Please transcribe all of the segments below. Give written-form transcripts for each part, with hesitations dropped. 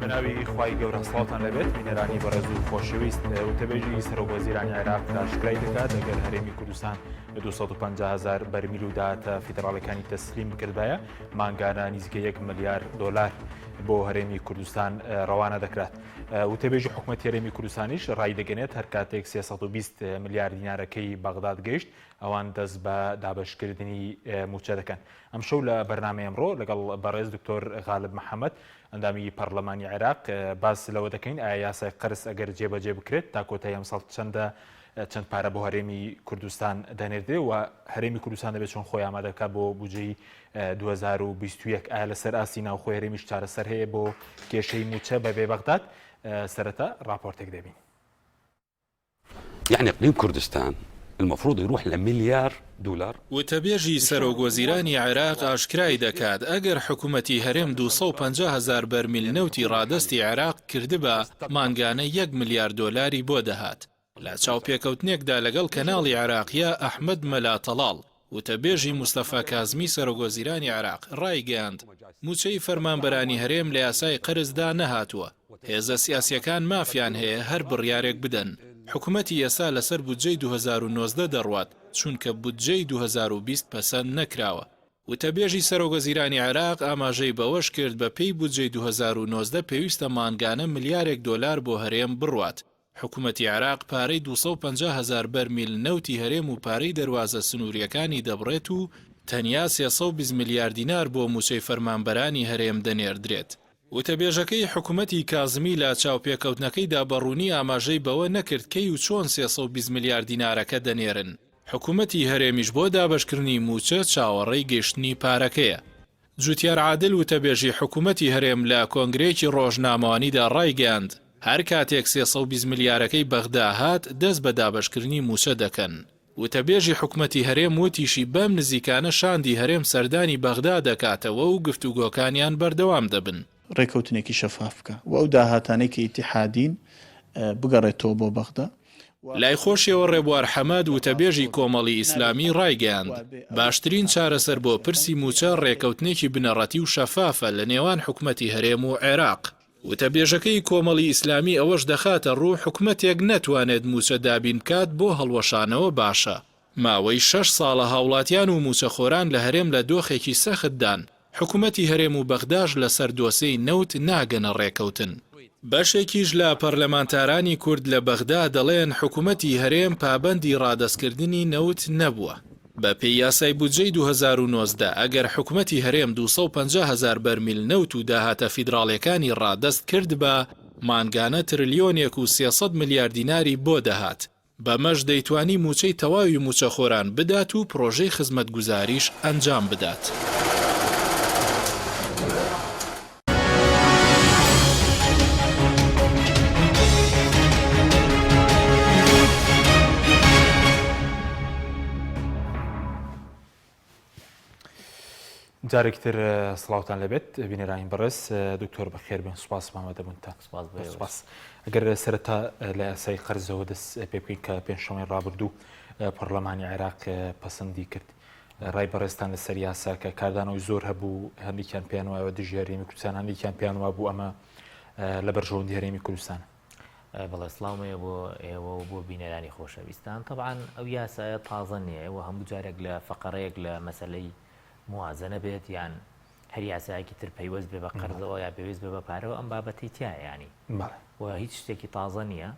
بناوی خی گەورە سڵاتان لەبێت بینەرانی بەڕێز و خۆشەویست وتەبێژی سەرۆکوەزیرانی عێراق ئاشکرای دەکات ئەگەر هەرێمی کوردستان 250,000 بەرمیل و داهاتە فیدراڵەکانی تەسلیم کردایە مانگانە نزیکە 1 ملیار دۆلار بۆ هەرێمی کوردستان ڕەوانە دەکرات. وتەبێژی حکوومەتی هەرێمی کوردستانیش ڕای دەگەنێت هەر کاتێک 320 ملیار دینارەکەی بەغداد گەیشت ئەوان دەست بە دابەشکردنی موچە دەکەن. ئەم شەو لە بەرنامەی ئەمڕۆ لەگەڵ بەڕێز دکتۆر غالب محەممەد ئەندامی پەرلەمانی عێراق باس لەوە دەکەین ئایا یاسای قرس ئەگەر جێبەجێ بکرێت تا کۆتایی ئەم ساڵ چەند پارە بۆ هەرێمی کوردستان دەنێردێ و هەرێمی کوردستان دەبێت چۆن خۆی ئامادەکات بۆ بودجەی 2021 ئایا لەسەر ئاسی ناوخۆی هەرێمیش چارەسەر هەیە بۆ کێشەی موچە بەبێ بەغداد سەرەتا راپۆرتێک دەبین. يعني إقليم كردستان المفروض يروح لمليار دولار. وتەبێژی سەرۆکوەزیرانی عێراق ئاشکرای دەکات ئەگەر حکوومەتی هەرێم 250,000 بەرمیل نەوتی ڕادستی عێراق کردبە مانگانە 1 ملیار دۆلاری بۆ دەهات. لە چاوپێکەوتنێکدا لەگەڵ کەناڵی عێراقیە ئەحمەد مەلاتەڵاڵ وتەبێژی مستەفا کازمی سەرۆکوەزیرانی عێراق ڕایگەیاند موچەی فەرمانبەرانی هەرێم لە یاسای قرسدا نەهاتووە. هێزە سیاسیەکان مافیان هەیە هەر بڕیارێک بدەن. حکوومەتی ئێستا لەسەر بودجەی 2019 دەڕوات چونکە بودجەی 2020 پەسەند نەکراوە. وتەبێژی سەرۆکوەزیرانی عێراق ئاماژەی بەوەش کرد بە پێی بودجەی 2019 پێویستە مانگانە ملیارێک دۆلار بۆ هەرێم بڕوات. حکوومەتی عێراق پارەی 250,000 بەرمیل نەوتی هەرێم و پارەی دەواازە سنووریەکانی دەبڕێت و تەنیا 320 میلیار دینار بۆ موچەی فەرمانبەرانی هەرێم دەنێردرێت. وتەبێژەکەی حکوومەتی کازمی لە چاوپێکەوتنەکەی دابەڕوونی ئاماژەی بەوە نەکرد کەی و چۆن 320 میلیار دینارەکە دەنێرن. حکوومەتی هەرێمیش بۆ دابەشکردنی موچە چاوەڕێی گەشتنی پارەکەیە. جوتیار عادل وتەبێژی حکوومەتی هەرێم لە کۆنگرێکی ڕۆژنامەوانیدا ڕایگەاند هەر کاتێک 320 میلیارەکەی بەغدا هات دەست بە دابەشکردنی موچە دەکەن. وتەبێژی حکوومەتی هەرێم وتیشی بەم نزیکانە شاندی هەرێم سەردانی بەغدا دەکاتەوە و گفتوگۆکانیان بەردەوام دەبن. ڕێکەوتنێکی شەفاف بکە و ئەو داهاتانەی کە ئیتیحادین بگەڕێتەوە بۆ بەغدا. لای خۆشیەوە ڕێبوار حەمەد وتەبێژی کۆمەڵی ئیسلامی ڕایگەیاند باشترین چارەسەر بۆ پرسی موچە ڕێکەوتنێکی بنەڕەتی و شەفافە لە نێوان حکوومەتی هەرێم و عێراق. وتەبێژەکەی کۆمەڵی ئیسلامی ئەوەش دەخاتە ڕوو حکوومەتێک نەتوانێت موچە دابین بکات بۆ هەڵوەشانەوە باشە. ماوەی 6 ساڵە هاوڵاتیان و موچەخۆران لە هەرێم لە دۆخێکی سەختدان. حکوومەتی هەرێم و بەغداش لەسەر دۆسەی نەوت ناگەنە ڕێکەوتن. بەشێکیش لە پەرلەمانتارانی کورد لە بەغدا دەڵێن حکوومەتی هەرێم پابەندی ڕادەستکردنی نەوت نەبووە. بە پێی یاسای بودجەی 2019 ئەگەر حکوومەتی هەرێم 250,000 بەرمیل نەوت و داهاتە فیدراڵیەکانی ڕادەست کرد بە مانگانە تریلیۆنێک و 300 میلیار دیناری بۆ دەهات. بەمەش دەیتوانی موچەی تەواوی موچەخۆران بدات و پرۆژەی خزمەتگوزاریش ئەنجام بدات. جارێکتر سڵاوتان لەبێت بینەرانی بەڕێز دکتۆر بەخێر بن سوپاس مامەدەبوونتان. سوپاس. ئەگەر سەرەتا لە یاسای قەرزەوە دەست پێ بکەین کە پێنجشەمەی ڕابردوو پەرلەمانی عێراق پەسەندی کرد ڕای بەڕێستان لەسەر یاسا کە کاردانەوەی زۆر هەبوو هەندێکیان پێیان وایەوە دژی هەرێمی کوردستان هەندێکیان پێیان وا بوو ئەمە لە بەرژەوەندی هەرێمی کوردستان. بەڵێ سڵاومەیە بۆ ئێوە و بۆ بینەرانی خۆشەویستان. طبعاً ئەو یاسایە تازە نییە ئێوە هەموو جارێک لە فەقەرەیەک لە مەسەلەی موازنە بێت یان هەر یاسایەکی تر پەیوەست بێ بە قەرزەوە یا پێویست بێ بە پارەوە ئەم بابەتی تایە ینی و هیچ شتێکی تازە نییە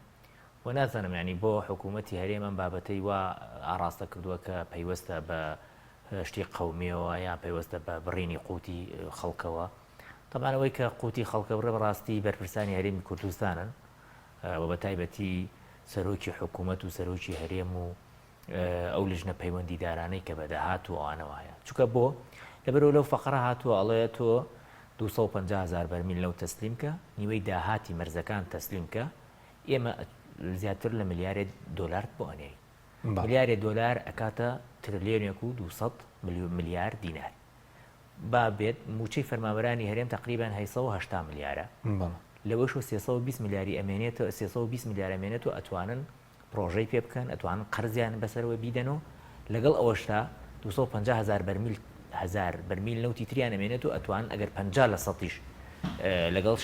و نازانم ینی بۆ حکوومەتی هەرێم ئەم بابەتەی وا ئاراستە کردووە کە پەیوەستە بە شتی قەومیەوە یان پەیوەستە بە بڕینی قوتی خەڵکەوە. طبعاً ئەوەی کە قوتی خەڵکە بڕێ بەڕاستی بەرپرسانی هەرێمی کوردستانن و بە تایبەتی سەرۆکی حکوومەت و سەرۆکی هەرێم و ئەو لژنە پەیوەندیدارانەی کە بەدەهات و ئەوانەوە هەیە چونکە بۆ لەبەرەوە لەو فەقەرە هاتووە ئەڵێ تۆ 250,000 بەرمیل لەو تەسلیمکە نیوەی داهاتی مەرزەکان تەسلیمکە ئێمە زیاتر لە ملیارێ دۆلار بۆ ئەنێ ملیارێ دۆلار ئەکاتە تریلیۆنێک و 200 میلیار دینار با بێت موچەی فەرمانبەرانی هەرێم تقریبان 880 میلیارە لەوەش 320 میلیاری ئەمێنێتەوە 320 میلیار ئەمێنێت و ئەتوانن پرۆژەی پێ بکەن ئەتوانن قەرزیان بەسەرەوە بیدەنەوە لەگەڵ ئەوەشتا 250,000 بەرمیل نەوتی تریان ئەمێنێت و ئەتوان ئەگەر 50% لەگەڵ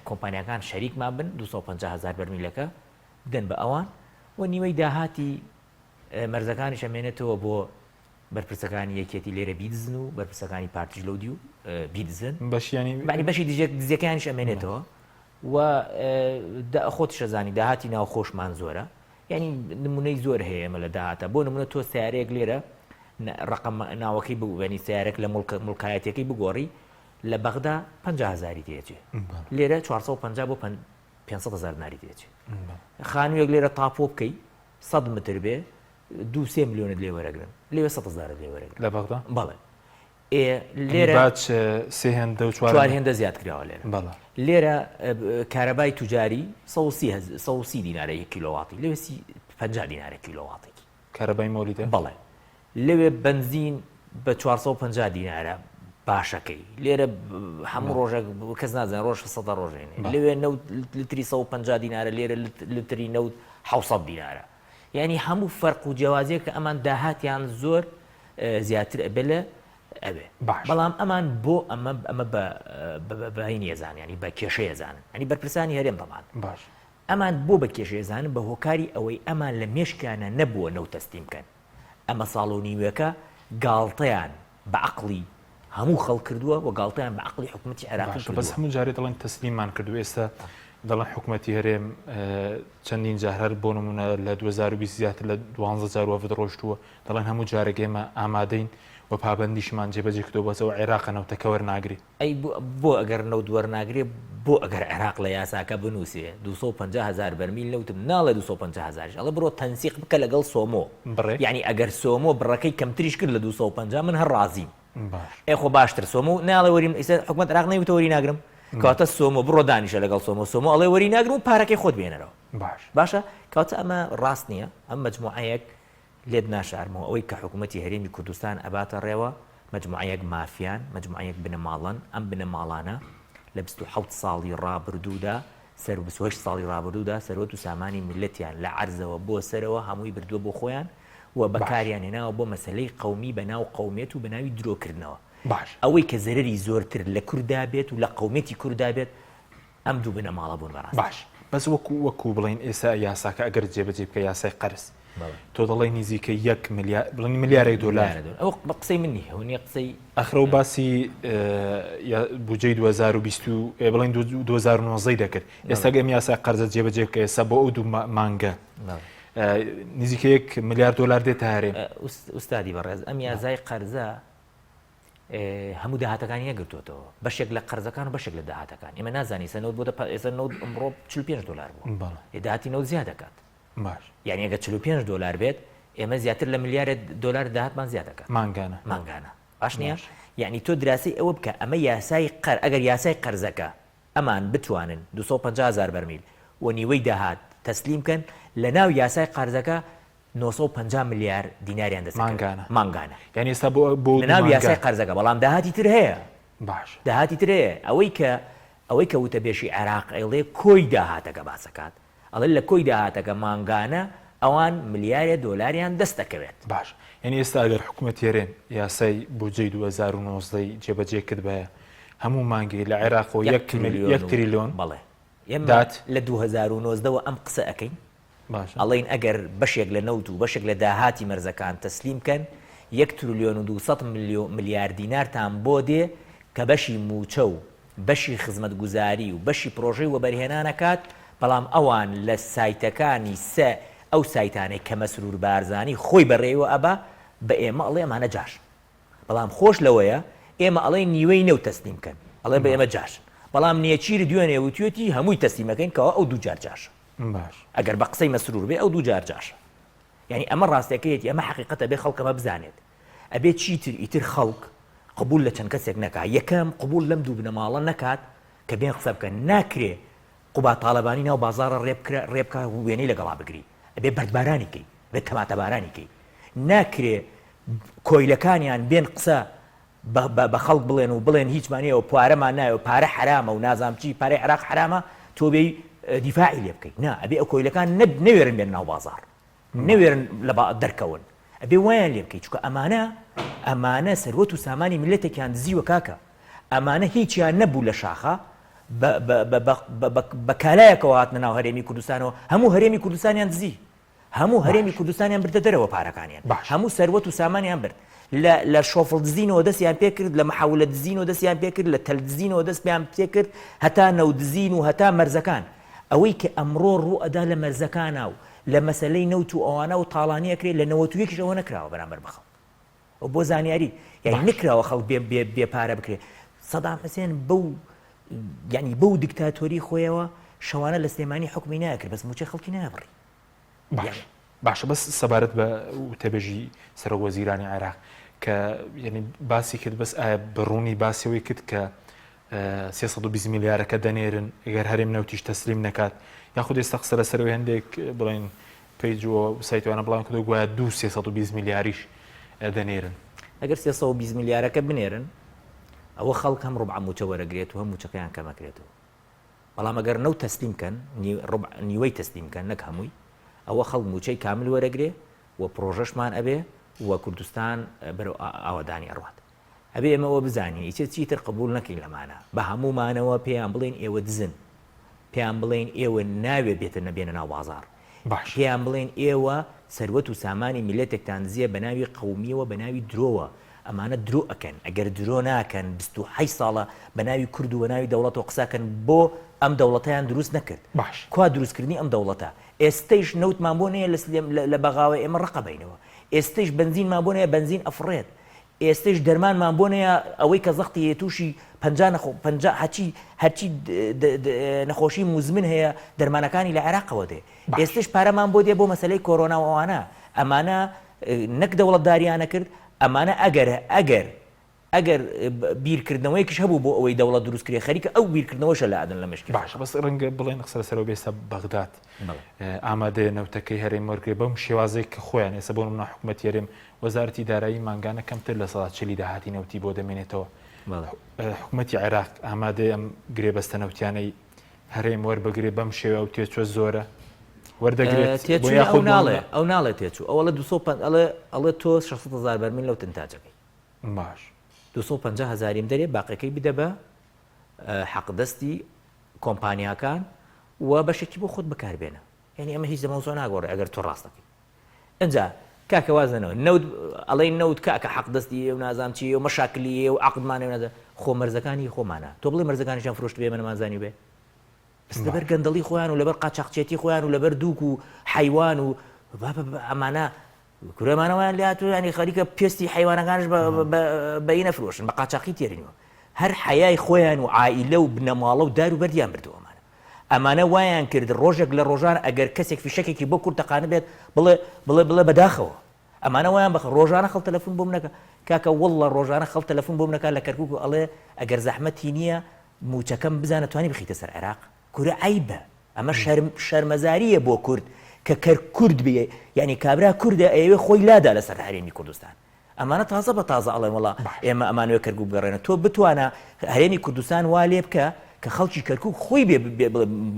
کۆمپانیەکان شەریکمان بن 250,000 بەرمیلەکە بدەن بە ئەوان و نیوەی داهاتی مەرزەکانی شەمێنێتەوە بۆ بەرپرسەکانی یەکێتی لێرە بیدزن و بەرپرسەکانی پارتیژ لەودی و بیدزن بەشیانی بەشی دزیەکانی شەمێنێتەوە و خۆت شەزانی داهاتی ناو خۆشمان زۆرە ینی نمونەی زۆر هەیە ئێمە لە داهاتە بۆ نمونە تۆ سیارەیەک لێرە ڕقم ناوەکەی بوێنی سیارێک لە مڵکایەتەکەی بگۆڕی لە بەغدا 50,000 دێچێ لێرە 450 بۆ 500,000 ناری دێچێ خانوویەک لێرە تاپۆ بکەی 100 متر بێ 2-3 میلیۆنت لێ وەرەگرن لێوێ 100,000 لێ وەرەگرن لە بەغدا بەڵێ لێرە سێ هێندە و چوار هێندە زیاد کراوە لێرە بەڵێ لێرە کارەبای توجاری 130 دینارە 1 کیلۆواتی لێوێ 50 دینارە کیلۆواتێکی کارەبای مۆلیدە بەڵێ لەوێ بنزین بە 450 دینارە باشەکەی لێرە هەموو ڕۆژێک کەس نازانێت ڕۆژ 100 ڕۆژێنێ لەوێ لتری 150 دینارە لێرە لتری نەوت 700 دینارە یعنی هەموو فەرق و جیاوازیە کە ئەمان داهاتیان زۆر زیاتر ئەبێ لە ئەبێ بەڵام ئەمان بۆ ئەمە بەهین ێزان ینی بە کێشەیە زانن ئەنی بەرپرسانی هەرێم دەمان باش ئەمان بۆ بە کێشەیە زانن بە هۆکاری ئەوەی ئەمان لە مێشکانە نەبووە نەو تەستیم بکەن ئەمە ساڵ و نیوەکە گاڵتەیان بە عەقڵی هەموو خەڵک کردووە و گاڵتەیان بە عەقڵی حکوومەتی عێراق بەس هەموو جارێ دەڵێن تەسلیممان کردو ئێستا دەڵێن حکوومەتی هەرێم چەندین جار بۆ نمونە لە 2020 زیاتر لە 12,000 ڕۆژتووە دەڵێن هەموو جارێک ئێمە ئامادەین و پابندیشمان جێبەجێ کردو بەسەوە عێراقە نەوتەکە وەرناگری ئەی بۆ ئەگەر نەوت وەرناگرێ بۆ ئەگەر عێراق لە یاساکە بنووسێ 250,000 بەرمیل نەوتم ناڵێ 250,000 ئەڵە بڕۆ تەنسیق بکە لەگەڵ سۆمۆ یعنی ئەگەر سۆمۆ بڕەکەی کەمتریش کرد لە 250 من هەر ڕازیم ئێخۆ باشتر سۆمۆ ناڵێ وەریم ئێستا حکومەت عێراق نەیوتە وەری ناگرم کاتە سۆمۆ بڕۆ دانیشە لەگەڵ سۆمۆ ئەڵێ وەری ناگرم و پارەکەی خۆت بێنەرەوە باشە کاتە ئەمە ڕاست نییە ئەم مەجموعەیەک لێت ناشارمەوە ئەوەی کە حکوومەتی هەرێمی کوردستان ئەباتە ڕێوە مەجموعەیەک مافیان مەجموعەیەک بنەماڵن ئەم بنەماڵانە لە 27 ساڵی ڕابردوودا سەر 28 ساڵی ڕابردوودا سەرۆت و سامانی میلەتیان لە عەرزەوە بۆ سەرەوە هەمووی بردووە بۆ خۆیان و بەکاریان هێناوە بۆ مەسەلەی قەومی بەناو قەومێت و بەناوی درۆکردنەوە ئەوەی کە زەرەری زۆرتر لە کووردا بێت و لە قەومێتی کووردا بێت ئەم دوو بنەماڵە بوون بەڕاست باش بەس وەکو بڵین ئێستا یاساکە ئەگەر جێبەجێ بکە یاسای قەرز تۆ دەڵێ نزیکە 1 ملیارێک دلار ئەو بە قسەی منی هەونی قسەی ئەخرە و باسی بودجەی 2020 بڵین 2019 دەکرد ئێستا گەم یاسای قەرزە جێبەجێ بکە ئێستا بۆ ئەو دوو مانگە نزیکە 1 ملیار دلار دێتە هەرێم ئوستادی بەڕێز ئەم یازای قەرزە هەموو داهاتەکانی نەگرتوێتەوە بەشێک لە قەرزەکان و بەشێک لە داهاتەکان ئێمە نازانی سەنەوت بۆ ئێستا نەوت ئەمڕۆ 45 دلار بوو داهاتی نەوت زیاد دەکات باش یعنی ئەگە 45 دلار بێت ئێمە زیاتر لە ملیارێک دلار داهاتمان زیاد دەکات مانگانە باش نییە یعنی تۆ دراسی ئەوە بکە ئەمە یاسای ئەگەر یاسای قەرزەکە ئەمان بتوانن 250,000 بەرمیل و نیوەی داهات تەسلیم بکەن لە ناو یاسای قەرزەکە 950 میلیار دیناریان دەستکەن مانگانە یعنی ئێستا بۆ ناو یاسای قەرزەکە بەڵام داهاتی تر هەیە باش داهاتی تر هەیە ئەوەی کە وتە بێشی عێراق ئەڵێ کۆی داهاتەکە باسەکات ئەڵێ لە کۆی داهاتەکە مانگانە ئەوان ملیارە دۆلاریان دەست دەکەوێت باش یعنی ئێستا ئەگەر حکوومەت هێرێن یاسای بودجەی 2019 جێبەجێ کرد بە هەموو مانگی لە عێراقەوە 1 تریلیۆن بەڵێ ئێمە لە 2019 ئەم قسە ئەەکەین ئەڵێن ئەگەر بەشێک لە نەوت و بەشێک لە داهاتی مەرزەکان تەسلیم بکەن 1 تریلیۆن و 200 ملیار دینارتان بۆ دێ کە بەشی موچە و بەشی خزمەتگوزاری و بەشی پرۆژەی وەبەرهێنانەکات بەڵام ئەوان لە سایتەکانی ئەو سایتانەی کە مەسرور بارزانی خۆی بەڕێوە ئەبا بە ئێمە ئەڵێ ئەمانە جاش بەڵام خۆش لەوەیە ئێمە ئەڵێ نیوەی نەو تەسلیم بکەن ئەڵێ بە ئێمە جاش بەڵام نیەچیر دوێنێ وتوێتی هەمووی تەسلیمەکەین کەەوە ئەو دوو جار جاشە ئەگەر بە قسەی مەسرور بێ ئەو دوو جار جاشە یعنی ئەمە ڕاستەکەیەتی ئەمە حقیقەتە بێ خەڵکەمە بزانێت ئەبێ چیتر ئیتر خەڵک قبول لە چەند کەسێک نەکات یەکەم قبول لەم دوو بنەماڵە نەکات کە بێن قسە بکەن ناکرێ قوبا تاالبانی ناو بازارە ڕێبکە وێنەی لەگەڵا بگری ئەبێ بەردبارانی کەی بێت تەماتەبارانی کەی ناکرێ کۆیلەکانیان بێن قسە بە خەڵک بڵێن و بڵێن هیچمانەیەوە پارەمان نایە و پارە حرامە و نازام چی پارەی عێراق حرامە تۆ بێ دیفاعی لێ بکەیت نا ئەبێ ئەو کۆیلەکان نەوێرن بێن ناو بازار نەوێرن لە دەرکەون ئەبێ وایان لێ بکەیت چکە ئەمانە سەروەت و سامانی میلەتێکیان دزیوە کاکە ئەمانە هیچیان نەبوو لە شاخە بە کالایەکەوە هاتنە ناو هەرێمی کوردستانەوە هەموو هەرێمی کوردستانیان دزی هەموو هەرێمی کوردستانیان بردە دەرەوە پارەکانیان هەموو سەروەت و سامانیان برد لە شۆفڵ دزینەوە دەستیان پێ کرد لە محەولە دزینەوە دەستیان پێ کرد لە تەل دزینەوە دەست پێیان پێ کرد هەتا نەو دزین و هەتا مەرزەکان ئەوەی کە ئەمڕۆ ڕوو ئەدا لە مەرزەکانە و لە مەسەلەی نەوت و ئەوانە و تاڵانیەکرێت لە 91 ئەوە نەکراوە بەرامبەر بخەڵ ئەو بۆ زانیاری یعنی نکراوە خەڵک بێپارە بکرێت سەدام حوسێن یعنی بەو دیکتاتۆری خۆیەوە شەوانە لە سلێمانی حکمی ناکرد بەس موچەی خەڵکی نابڕی باشە بەس سەبارەت بە وتەبێژی سەرۆک وەزیرانی عێراق کە یعنی باسی کرد بەس ئایا بڕوونی باسیەوەی کرد کە 320 میلیارەکە دەنێرن ئەگەر هەرێم نەوتیش تەسلیم نەکات یاخود ئێستا قسە لەسەرەوەی هەندێک بڵێن پیج و سایتوانە بڵاو کردو گویا 320 میلیاریش دەنێرن ئەگەر 320 میلیارەکە بنێرن ئەوە خەڵک هەم ڕوبع موچە وەرەگرێت و هەم موچەکەیان کەمەکرێتەوە بەڵام ئەگەر نەوت تەسلیم کەن نیوەی تەسلیم کەن نەک هەمووی ئەوە خەڵک موچەی کامل وەرەگرێ و پرۆژەشمان ئەبێ و کوردستان بەرەو ئاوادانی ئەڕوات ئەبێ ئێمەوە بزانین هیچ چیتر قبول نەکەین لەمانە بە هەمومانەوە پێیان بڵێن ئێوە دزن پێیان بڵێن ئێوە ناوێ بێتە نەبێنە ناو بازار پێیان بڵێن ئێوە سەروەت و سامانی میلەتێکتان دزیە بە ناوی قەومیەوە بە ناوی درۆوە ئەمانە درۆ ئەکەن ئەگەر درۆ ناکەن 28 ساڵە بە ناوی کورد و بە ناوی دەوڵەتەوە قساکەن بۆ ئەم دەوڵەتیان دروست نەکرد کوا دروستکردنی ئەم دەوڵەتە ئێستەیش نەوتمان بۆ نەیە لە بەغاوە ئێمە ڕقەبینەوە ئێستەیش بنزینمان بۆ نەیە بنزین ئەفڕێت ئێستش دەرمانمان بۆ نەیە ئەوەی کە زەختی تووشی 50 هەرچی نەخۆشی مزمن هەیە دەرمانەکانی لە عێراقەوە دێ ئێستش پارەمان بۆ دێ بۆ مەسەلەی کۆرۆناوانە ئەمانە نەک دەوڵەتداریانە کرد ئەمانە ئەگەر بیرکردنەوەیکیش هەبوو بۆ ئەوەی دەوڵەت دروستکرێ خەریکە ئەو بیرکردنەوەشە لە ئادن لە مشکی باش بەس ڕەنگە بڵێن قسە لەسەرەوە بێستا بەغداد ئامادەیە نەوتەکەی هەرێم وەرگێ بەم شێوازەی کە خۆیان ێستا بۆ نمونە حکوومەتی هەرێم وەزارەتی دارایی مانگانە کەمتر لە سەڵات 40 داهاتی نەوتی بۆ دەمێنێتەوە حکوومەتی عێراق ئامادەیە ئەم گرێبەستە نەوتیانەی هەرێم وەربگرێ بەم شێوە و تێچوە زۆرە وەردەگرێت ئەو ناڵێت تێچوو ئەوە لە 200 تۆ 600,000 بەرمیل لەو تنتاجەکەی باش 250,000 دەرێ باقیەکەی بدە بە حەقدەستی کۆمپانیاکان و بەشێکی بۆ خۆت بەکاربێنە یعنی ئەمە هیچ دەمەوزۆ ناگۆڕێ ئەگەر تۆ ڕاستەکەی ئەجا کاکە وازنەوە نەوت ئەڵێ نەوت کاکە حەقدەستی و نازام چی و مەشاکلی و عقدمانێ نەدە خۆ مەرزەکانی خۆمانە تۆ بڵێ مەرزەکانیشان فرۆشت بێ من نازانی بێ لەبەر گەندەڵی خۆیان و لەبەر قاچاقچێتی خۆیان و لەبەر دووک و حیوان و ئەمانە کورەمانەوەیان لاتو ینی خەریکە پێستی حیوانەکانش بەی نەفرۆشن بە قاچاقی تێرینەوە هەر حیای خۆیان و عائیلە و بنەماڵە و دار و بەردیان بردەوەمانە ئەمانە وایان کرد ڕۆژێک لە ڕۆژان ئەگەر کەسێک فیشەکێکی بۆ کورتەقانە بێت بڵێ بەداخەوە ئەمانە وایان بە ڕۆژانە خەڵ تەلەفۆن بۆ منەکە کاکە وەڵڵە ڕۆژانە خەڵ تەلەفۆن بۆ منەکە لە کەرکووک و ئەڵێ ئەگەر زەحمەتی نییە موچەکەم بزانە توانی بخیتە سەر عێراق کورە عیبە ئەمە شەرمەزاریە بۆ کورد کە کورد بێ یعنی کابرا کوردە ئەوێ خۆی لادا لەسەر هەرێمی کوردستان ئەمانە تازە بە تازە ئەڵێ وڵا ئێمە ئەمانوێ کەرکووک بگەڕێنە تۆ بتوانە هەرێمی کوردستان وا لێ بکە کە خەڵکی کەرکووک خۆی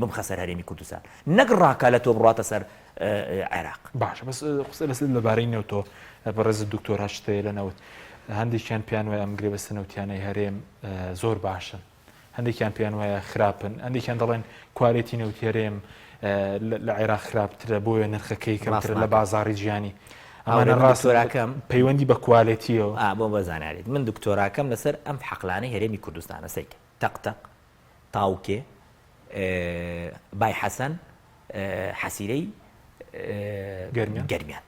بمخە سەر هەرێمی کوردستان نەک ڕاکە لە تۆ بڕاتە سەر عێراق باش بەس قسە لەسەر لەبارەی نەوتۆ بەڕێز دکتۆر هەشتەیە لە نەوت هەندێکیان پیان وایە ئەم گرێبەستە نەوتیانەی هەرێم زۆر باشن هەندێکیان پیان وایە خراپن هەندێکیان دەڵێن کوالێتی نەوتی هەرێم لە عێراق خراپترە بۆیە نرخەکەی کەمترە لە بازاڕی ژیانی ئەمانە ڕاستۆراکەم پەیوەندی بە کوالێتیەوە بۆ بەزانارێت من دکتۆراکەم لەسەر ئەم حەقلانەی هەرێمی کوردستانە سەیک تەقتەق تاوکێ بای حەسەن حەسیرەی گەرمیان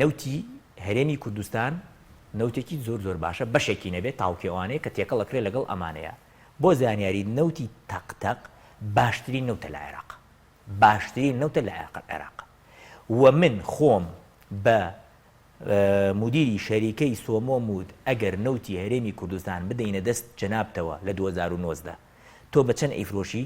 نەوتی هەرێمی کوردستان نەوتێکی زۆر باشە بەشێکی نەبێت تاوکێوانەیە کە تێکەڵەکرێ لەگەڵ ئەمانەیە بۆ زانیاری نەوتی تەقتەق باشترین نەوتە لە عێراق باشترین نەوتە لە عێراق و من خۆم بە مدیری شەریکەی سۆمۆمود ئەگەر نەوتی هەرێمی کوردستان بدەینە دەست جەنابتەوە لە 2019 تۆ بە چەند ئەیفرۆشی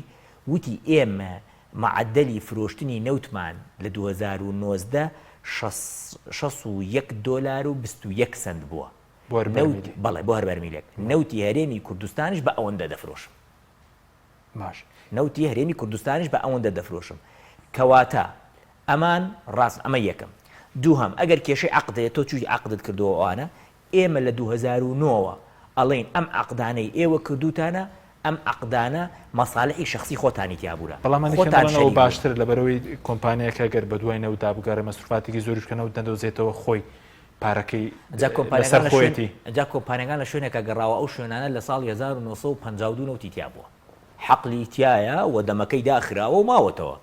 وتی ئێمە معدەلی فرۆشتنی نەوتمان لە 2019 $61.21 بووە بەڵێ بۆ هەر بەرمیلێک نەوتی هەرێمی کوردستانیش بە ئەوەندە دەفرۆشم باش نەوتی هەرێمی کوردستانیش بە ئەوەندە دەفرۆشم کەواتە ئەمان ڕاست ئەمە یەکەم دووهەم ئەگەر کێشەی عەقدەیە تۆ چووی عەقدت کردەوە ئەوانە ئێمە لە 2009ەوە ئەڵێن ئەم عقدانەی ئێوە کردوتانە ئەم عقدانە مەساڵحی شخصی خۆتانی تیابوورە بەڵامانەوە باشتر لە بەرەوەی کۆمپانیەکە گەر بە دوای نەودا بگەڕێ مەسروفاتێکی زۆریشکەنەوە دەدۆزێتەوە خۆی پارەکەی لەسەر خۆیەتی جا کۆمپانیەکان لە شوێنێکە گەڕاوە ئەو شوێنانە لە ساڵ 1952 نەوتی تیا بووە حەقلی تایە و دەمەکەی داخراوە و ماوەتەوە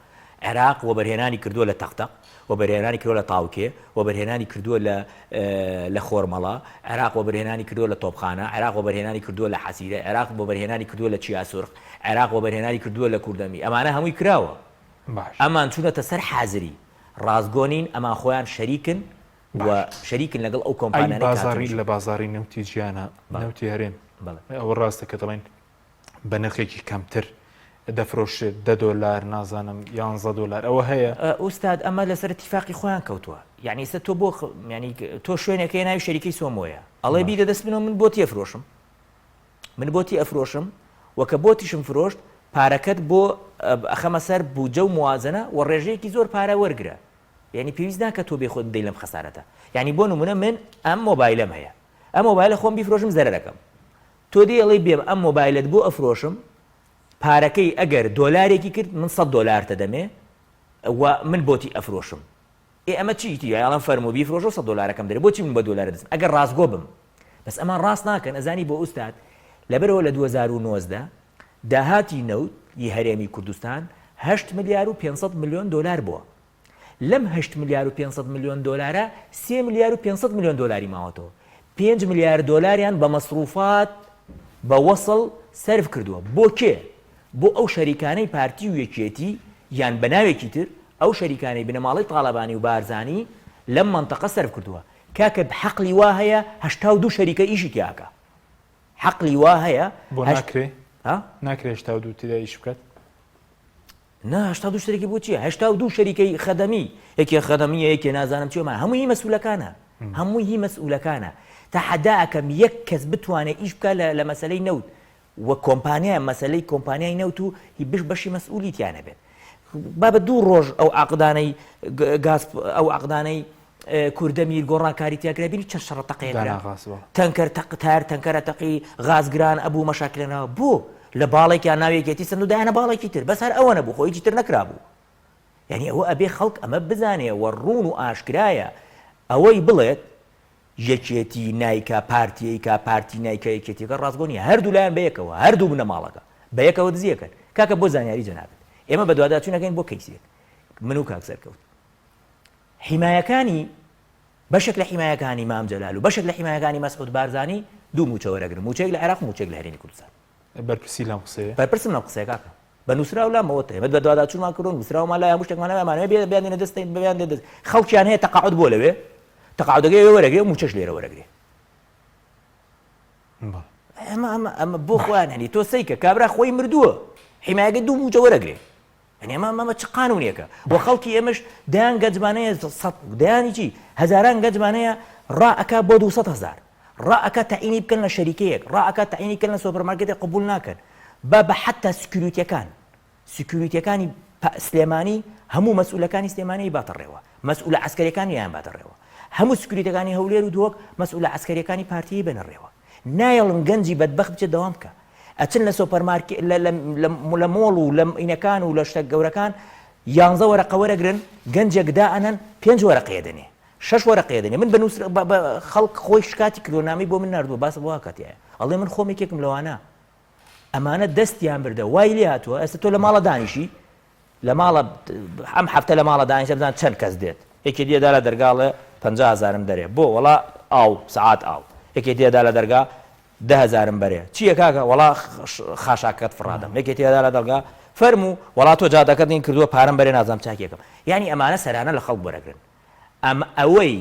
عێراق و بەرهێنانی کردووە لە تەختەق و بەرهێنانی کردووە لە تاوکێ و بەرهێنانی کردووە لە خۆرمەڵە عێراق و بەرهێنانی کردووە لە تۆپخانە عێراق و بەرهێنانی کردووە لە حەسیرە عێراق بۆ بەرهێنانی کردووە لە چیاسوورق عێراق و بەرهێنانی کردووە لە کوردەمی ئەمانە هەمووی کراوە ئەمان چوونەتە سەر حازری ڕازگۆنین ئەمان خۆیان شەریکن و شەریکن لەگەڵ ئەو کۆمپانیانە بازاری لە بازاری نەوتی گیانە نەوتی هەرێم ئەوە ڕاستە کە دەڵێن بە نرخێکی کەمتر دەفرۆشێت $10 نازانم $11 ئەوە هەیە ئوستاد ئەمە لەسەر اتفاقی خۆیان کەوتووە یعنی ئێستا تۆ بۆ ینی تۆ شوێنێکە ناوی شەریکەی سۆمۆیە ئەڵێ بیدە دەست منەوە من بۆتی ئەفرۆشم من بۆتی ئەفرۆشم وەکە بۆتیشم فرۆشت پارەکەت بۆ ئەخەمە سەر بوجە و موازنە و ڕێژەیەکی زۆر پارە وەرگرە یعنی پێویست ناکە تۆ بێ خۆت بدەی لەم خەسارەتە یعنی بۆ نمونە من ئەم مۆبایلەم هەیە ئەم مۆبایلە خۆم بیفرۆشم زەرەرەکەم تۆ دێ ئەڵێ بێم ئەم مۆبایلت بۆ ئەفرۆشم پارەکەی ئەگەر $دۆلارێکی کرد من $100 دەمێ و من بۆتی ئەفرۆشم ئەمە چیتی یاڵم فەرمو بیفرۆش و $100 دەرێ بۆچی من بە $1 دەستم ئەگەر ڕاستگۆ بم بەس ئەمان ڕاست ناکەن ئەزانی بۆ ئوستاد لەبەرەوە لە 2019 داهاتی نەوتی هەرێمی کوردستان $8 ملیار و 500 ملیۆن بووە لەم $8 ملیار و 500 ملیۆن $3 ملیار و 500 ملیۆن ماوەتەوە $5 ملیار بە مەسروفات بە وەسڵ سەرف کردووە بۆ کێ بۆ ئەو شەریکانەی پارتی و یەکێتی یان بەناوێکی تر ئەو شەریکانەی بنەماڵی تاالبانی و بارزانی لەم منتەقە سەرف کردووە کاکە حەقلی وا هەیە 82 شەریکە ئیشی تیاکە حەقلی وا هەیە بۆ ناکرێ 82 تیدا ئیش بکات نا 82 شەریکی بۆ چییە 82 شەریکەی خەدەمی یەکێ خەدەمیە یەکێ نازانم چێمە هەمووی مەسئولەکانە هەمووی مەسئولەکانە تا حەداکەم یەک کەس بتوانێت ئیش بکە لە مەسەلەی نەوت و کۆمپانیای مەسەلەی کۆمپانیای نەوت و هی بەشی مەسئولیتیانە بێت با بە 2 ڕۆژ ئەو عقدانەی گاز ئەو عقدانەی کوردەمیر گۆڕانکاری تیاگرا بینی چەند شەڕە تەقەیەکرا تەنکەر تەقتار تەنکەرە تەقی غازگران ئەبوو مەشاکلێنەوە بۆ لە باڵێکیان ناوێکێتی سند و دایانە باڵێکی تر بەسەر ئەوە نەبوو خۆیکی تر نەکرابوو یعنی ئەوە ئەبێ خەڵک ئەمە بزانێ و ڕوون و ئاشکرایە ئەوەی بڵێت یەکێتی نایکە پارتییکە پارتی نایکە یەکێتیەکە ڕاستگۆنیە هەردوو لایەن بەیەکەوە هەردوو بنە ماڵەکە بەیەکەوە دزیەکەن کاکە بۆ زانیاری جەنابێت ئێمە بە دوواداچوونەکەین بۆ کەیسێک من و کاک سەرکەوت حیمایەکانی بەشێک لە حیمایەکانی مام جەلال و بەشێک لە حیمایەکانی مەسعود بارزانی دوو موچە وەرەگرن موچەیەک لە عێراق و موچەیەک لە هەرێمی کوردستان بەرپرسی لەم قسەیە بەرپرسم لەم قسەیە کاکە بە نووسرا و لامەوە ئێمە بە دوواداچوونمان کردوون نووسراومان لای هەموو شتێکمان ئەمانەوە بیانێنە دەستین بەیان دەست خەڵکیان هەیە تەقاعد بۆ لەوێ تەقاعدەکەی وەرەگرێ و موچەش لێرە وەرەگرێ ئەمە بۆ خۆیان هەنی تۆ سەیکە کابرا خۆی مردووە حیمایەکە دوو موچە وەرەگرێ ئەمە ئەمە چ قانونیەکە بۆ خەڵکی ئێمەش دەیان گەنجمانەیە دەیانی چی هەزاران گەنجمانەیە ڕائەکە بۆ 200,000 ڕائەکە تەعینی بکەن لە شەریکەیەک ڕائەکە تەعینی بکەن لە سۆپەرمارکێتێک قبول ناکەن بە حتا سکیوریتیەکانی سلێمانی هەموو مەسئولەکانی سلێمانی باتەڕێەوە مەسئولە عەسکەریەکانی یان باتەڕێەوە هەموو سکیوریتەکانی هەولێر و دۆک مەسئولە عەسکەریەکانی پارتیی بنەڕێەوە نایەڵن گەنجی بەدبەخت بچێت دەوام بکە ئەچن لە سۆپەرمارکێت لە مۆڵ و لە ئینەکان و لە شتە گەورەکان 11 وەرەقە وەرەگرن گەنجێک دائەنن 5 وەرەقەیە دەنێ 6 وەرەقەیە دەنێ من بە خەڵک خۆی شکاتی کردۆنامی بۆ من نردووە باسە بۆ کاتیایە ئەڵێ من خۆم یەکێکم لەوانە ئەمانە دەستیان بردە وای لێ هاتووە ئێستا تۆ لە ماڵە دانیشی لە ماڵە ئەم هەفتە لە ماڵە دانیشە بزان چەند کەس دێت یەکێ دیێدا لە دەرگاڵێ 50,000 دەرێ بۆ وڵا ئاو سعات ئاو یەکێ دیێدا لە دەرگا 10,000 بەرێ چییە کاکە وڵا خاشاکەت فڕادەم یەکێ دیێدا لە دەرگا فەرموو وڵا تۆ جادەکەت نین کردووە پارەم بەرێ نازام چاکێکم یعنی ئەمانە سەرانە لە خەڵک وەرەگرن ئەوەی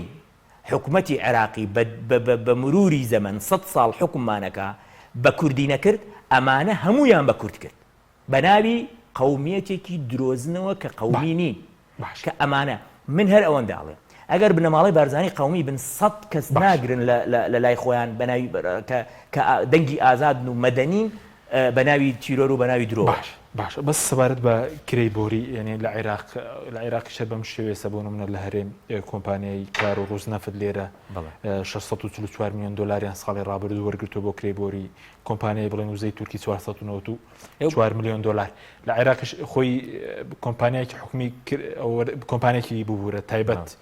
حکوومەتی عێراقی بە مروری زەمن 100 ساڵ حکوممانەکە بە کوردی نەکرد ئەمانە هەمویان بە کورد کرد بە ناوی قەومیەتێکی درۆزنەوە کە قەومی نین کە ئەمانە من هەر ئەوەندە ئاڵێ ئەگەر بنەماڵی بارزانی قەومی بن 100 کەس ناگرن لە لای خۆیان بە ناوی کە دەنگی ئازادن و مەدەنین بە ناوی تیرۆر و بە ناوی درۆ باش بەس سەبارەت بە کرەی بۆری یعنی لە عێراق شەر بەم شێوێسە بۆ نمونە لە هەرێم کۆمپانیای کار و ڕوز نەفت لێرە 644 میلیۆن دلار ساڵی ڕابردوو وەرگرتو بۆ کرێی بۆری کۆمپانیای بڵێن وزەی تورکی 494 میلیۆن دلار لە عێراقش خۆی کۆمپانیایکی حکومی کۆمپانیایکی بووبوورە تایبەت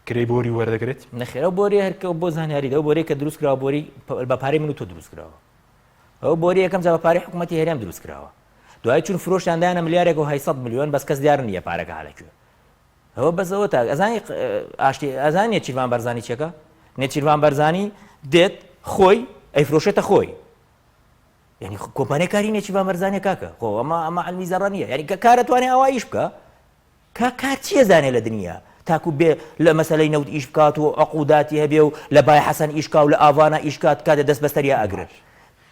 کرەی بۆری وەردەگرێت نەخێرە بۆری هەرکە بۆ زانیاریدا و بۆری کە دروست کراوە بۆری بە پارەی من و تۆ دروست کراوە ئەو بۆری یەکەم جا بە پارەی حکوومەتی هەرێم دروست کراوە دوای چون فرۆشتاندایانە ملیارێک و 800 میلیۆن بەس کەس دیار نییە پارەکە هەلەکوێ ئەوە بەزەوە تا ئەزانی ئاشتی ئەزان نێچیروان بەرزانی چێکە نێچیروان بەرزانی دێت خۆی ئەیفرۆشێتە خۆی یعنی کۆمپانیای کاری نێچیروان بەرزانیە کاکە خۆ ئەمە علمی زەڕە نییە یعنی کە کارەتوانێ ئەوە ئیش بکە کار چییە زانێ لە دنیا تاکو بێ لە مەسەلەی نەوت ئیش بکات و عقوداتی هەبێ و لە بای حەسەن ئیشکا و لە ئاوانە ئیشکات کاتە دەست بەستەریا ئەگرێت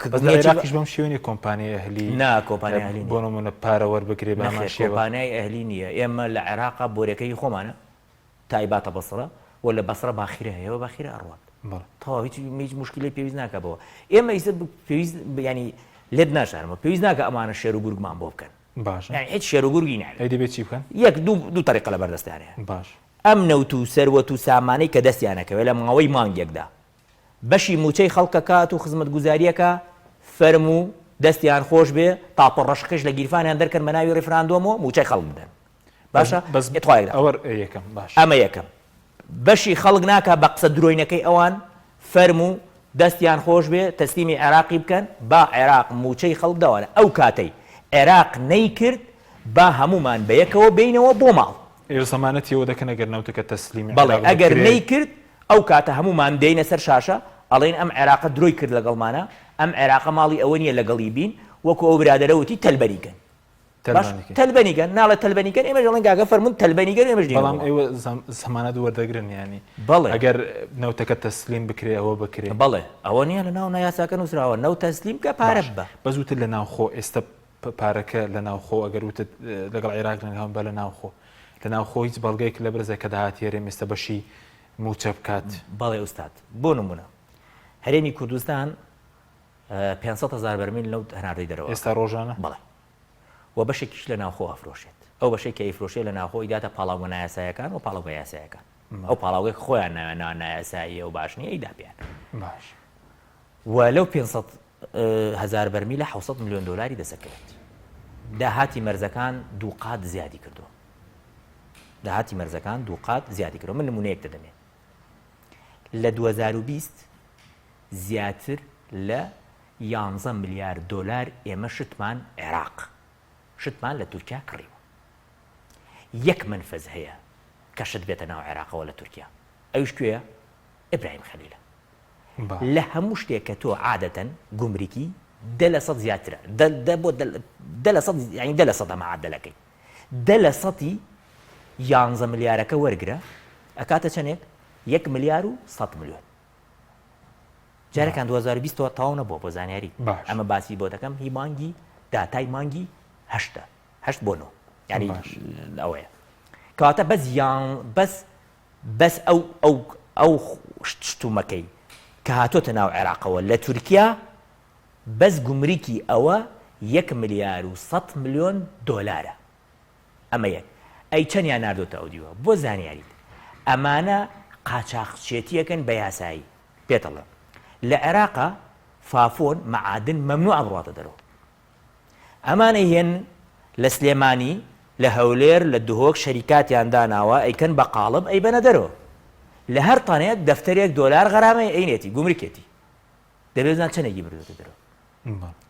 عێراقیش بەم شێوەیە کۆمپانیای ئەهلی نا کۆمپانیای ئەهلی بۆ نمونە پارە وەربگرێ بەمان شێوە کۆمپانیای ئەهلی نییە ئێمە لە عێراقا بۆرەکەی خۆمانە تایباتە بەسڕە و لە بەسڕە باخیرە هەیە باخیرە ئەڕوات تەواو هیچ مشکلی پێویست ناکەبەوە ئێمە ئیسە پێویست ینی لێت ناشارمە پێویست ناکە ئەمانە شێر و گورگمان بۆ بکەن باش هیچ شێر و گورگی نایە ئەی دەبێت چی بکەن یەک دوو تەریقە لە بەردەستیانەیە باش ئەم نەوت و سەروەت و سامانەی کە دەستیانەکەوێت لە ماوەی مانگێکدا بەشی موچەی خەڵکە کات و خزمەتگوزاریەکە فەرم و دەستیان خۆش بێ تاپە ڕەشقش لە گیرفانیان دەرکەن بە ناوی ڕێفراندۆمەوە موچەی خەڵک بدەن باشە ئەوە یەکەم باش ئەمە یەکەم بەشی خەڵک ناکە بە قسە درۆینەکەی ئەوان فەرم و دەستیان خۆش بێ تەسلیمی عێراقی بکەن با عێراق موچەی خەڵک داوانە ئەو کاتەی عێراق نەیکرد با هەمومان بەیەکەوە بینەوە بۆ ماڵ ئێوە زەمانەتیەوە دەکەن ئەگەر نەوتەکە تەسلیمی بەڵێ ئەگەر نەیکرد ئەو کاتە هەمومان دێنە سەر شاشە ئەڵێن ئەم عێراقە درۆی کرد لەگەڵمانە ئەم عێراقە ماڵی ئەوە نییە لەگەڵی بین وەکو ئەو برادەرەوتی تەلبەریکەن تەلبەنیکەن ناڵە تەلبەنیکەن ئێمە دەڵێن گاگە فەرمون تەلبەنیگەن ئێمەش بەڵام ئێوە زەمانەت وەردەگرن ینی بەڵێ ئەگەر نەوتەکە تەسلیم بکرێ ئەوە بکرێ بەڵێ ئەوە نییە لە ناو نایاساکە نووسراوە نەو تەسلیم کە پارە بە بەزووتر لە ناوخۆ ئێستا پارەکە لە ناوخۆ ئەگەر وتت لەگەڵ عێراق لەناوم بە لە ناوخۆ لە ناوخۆ هیچ بەڵگەیەک لە برزە کە داهاتێرێ ئێستا بەشی موچە بکات بەڵێ ئوستاد بۆ نمونە هەرێمی کوردستان 500,000 بەرمیل لەوت هەناردەی دەرەوە ئێستا ڕۆژانە بەڵێ و بەشێکیش لە ناوخۆ ئەفرۆشێت ئەو بەشێک کە ئەیفرۆشێت لە ناوخۆی داتە پاڵاوگە نایاسایەکان و پاڵاوگە یاسایەکان ئەو پاڵاوگەی خۆیان نایاساییە و باش نییە ئەیدا پێیان باش و لەو 500,000 بەرمیلە 600 میلیۆن دلاری دەسەکەوێت داهاتی مەرزەکان دوو قات زیادی کردووە داهاتی مەرزەکان دوو قات زیادی کردووە من نمونەیەک دەدەمێ لە 2020 زیاتر لە 11 میلیارد دلار ئێمە شتمان عێراق شتمان لە تورکیا کڕیوە یەک منفەز هەیە کە شت بێتە ناو عێراقەوە لە تورکیا ئەوش کوێیە ئیبراهیم خەلیلە لە هەموو شتێک کە تۆ عادەتەن گومریکی 10% زیاترە 10% معادلەکەی 10% 11 ملیارەکە وەرگرە ئەکاتە چەندێک 1 ملیار و 100 میلیۆن جارێکان 2020 تەواو نەبووە بۆ زانیاری ئەمە باسی بۆ دەکەم هی مانگی داتای مانگی 8 بۆ 9 یعنی ئەوەیە کەواتە بەس ئەو شتومەکەی کە هاتۆتە ناو عێراقەوە لە تورکیا بەس گومریکی ئەوە 1 ملیار و 100 میلیۆن دۆلارە ئەمە یەک ئەی چەندیان ناردۆتە ئەو دیوە بۆ زانیاریت ئەمانە قاچاقچێتیەکەن بە یاسایی پێتەڵە لە عێراقا فافۆن مەعادن مەمنوع بڕاتە دەرەوە ئەمانە هێن لە سلێمانی لە هەولێر لە دهۆک شەریکاتیان داناوە ئەیکەن بە قاڵب ئەی بەنە دەرەوە لە هەر تانێک دەفتەرێک دۆلار غەرامەی ئەینێتی گومریکێتی دەبێزان چەندێکی بردوێتە دەرەوە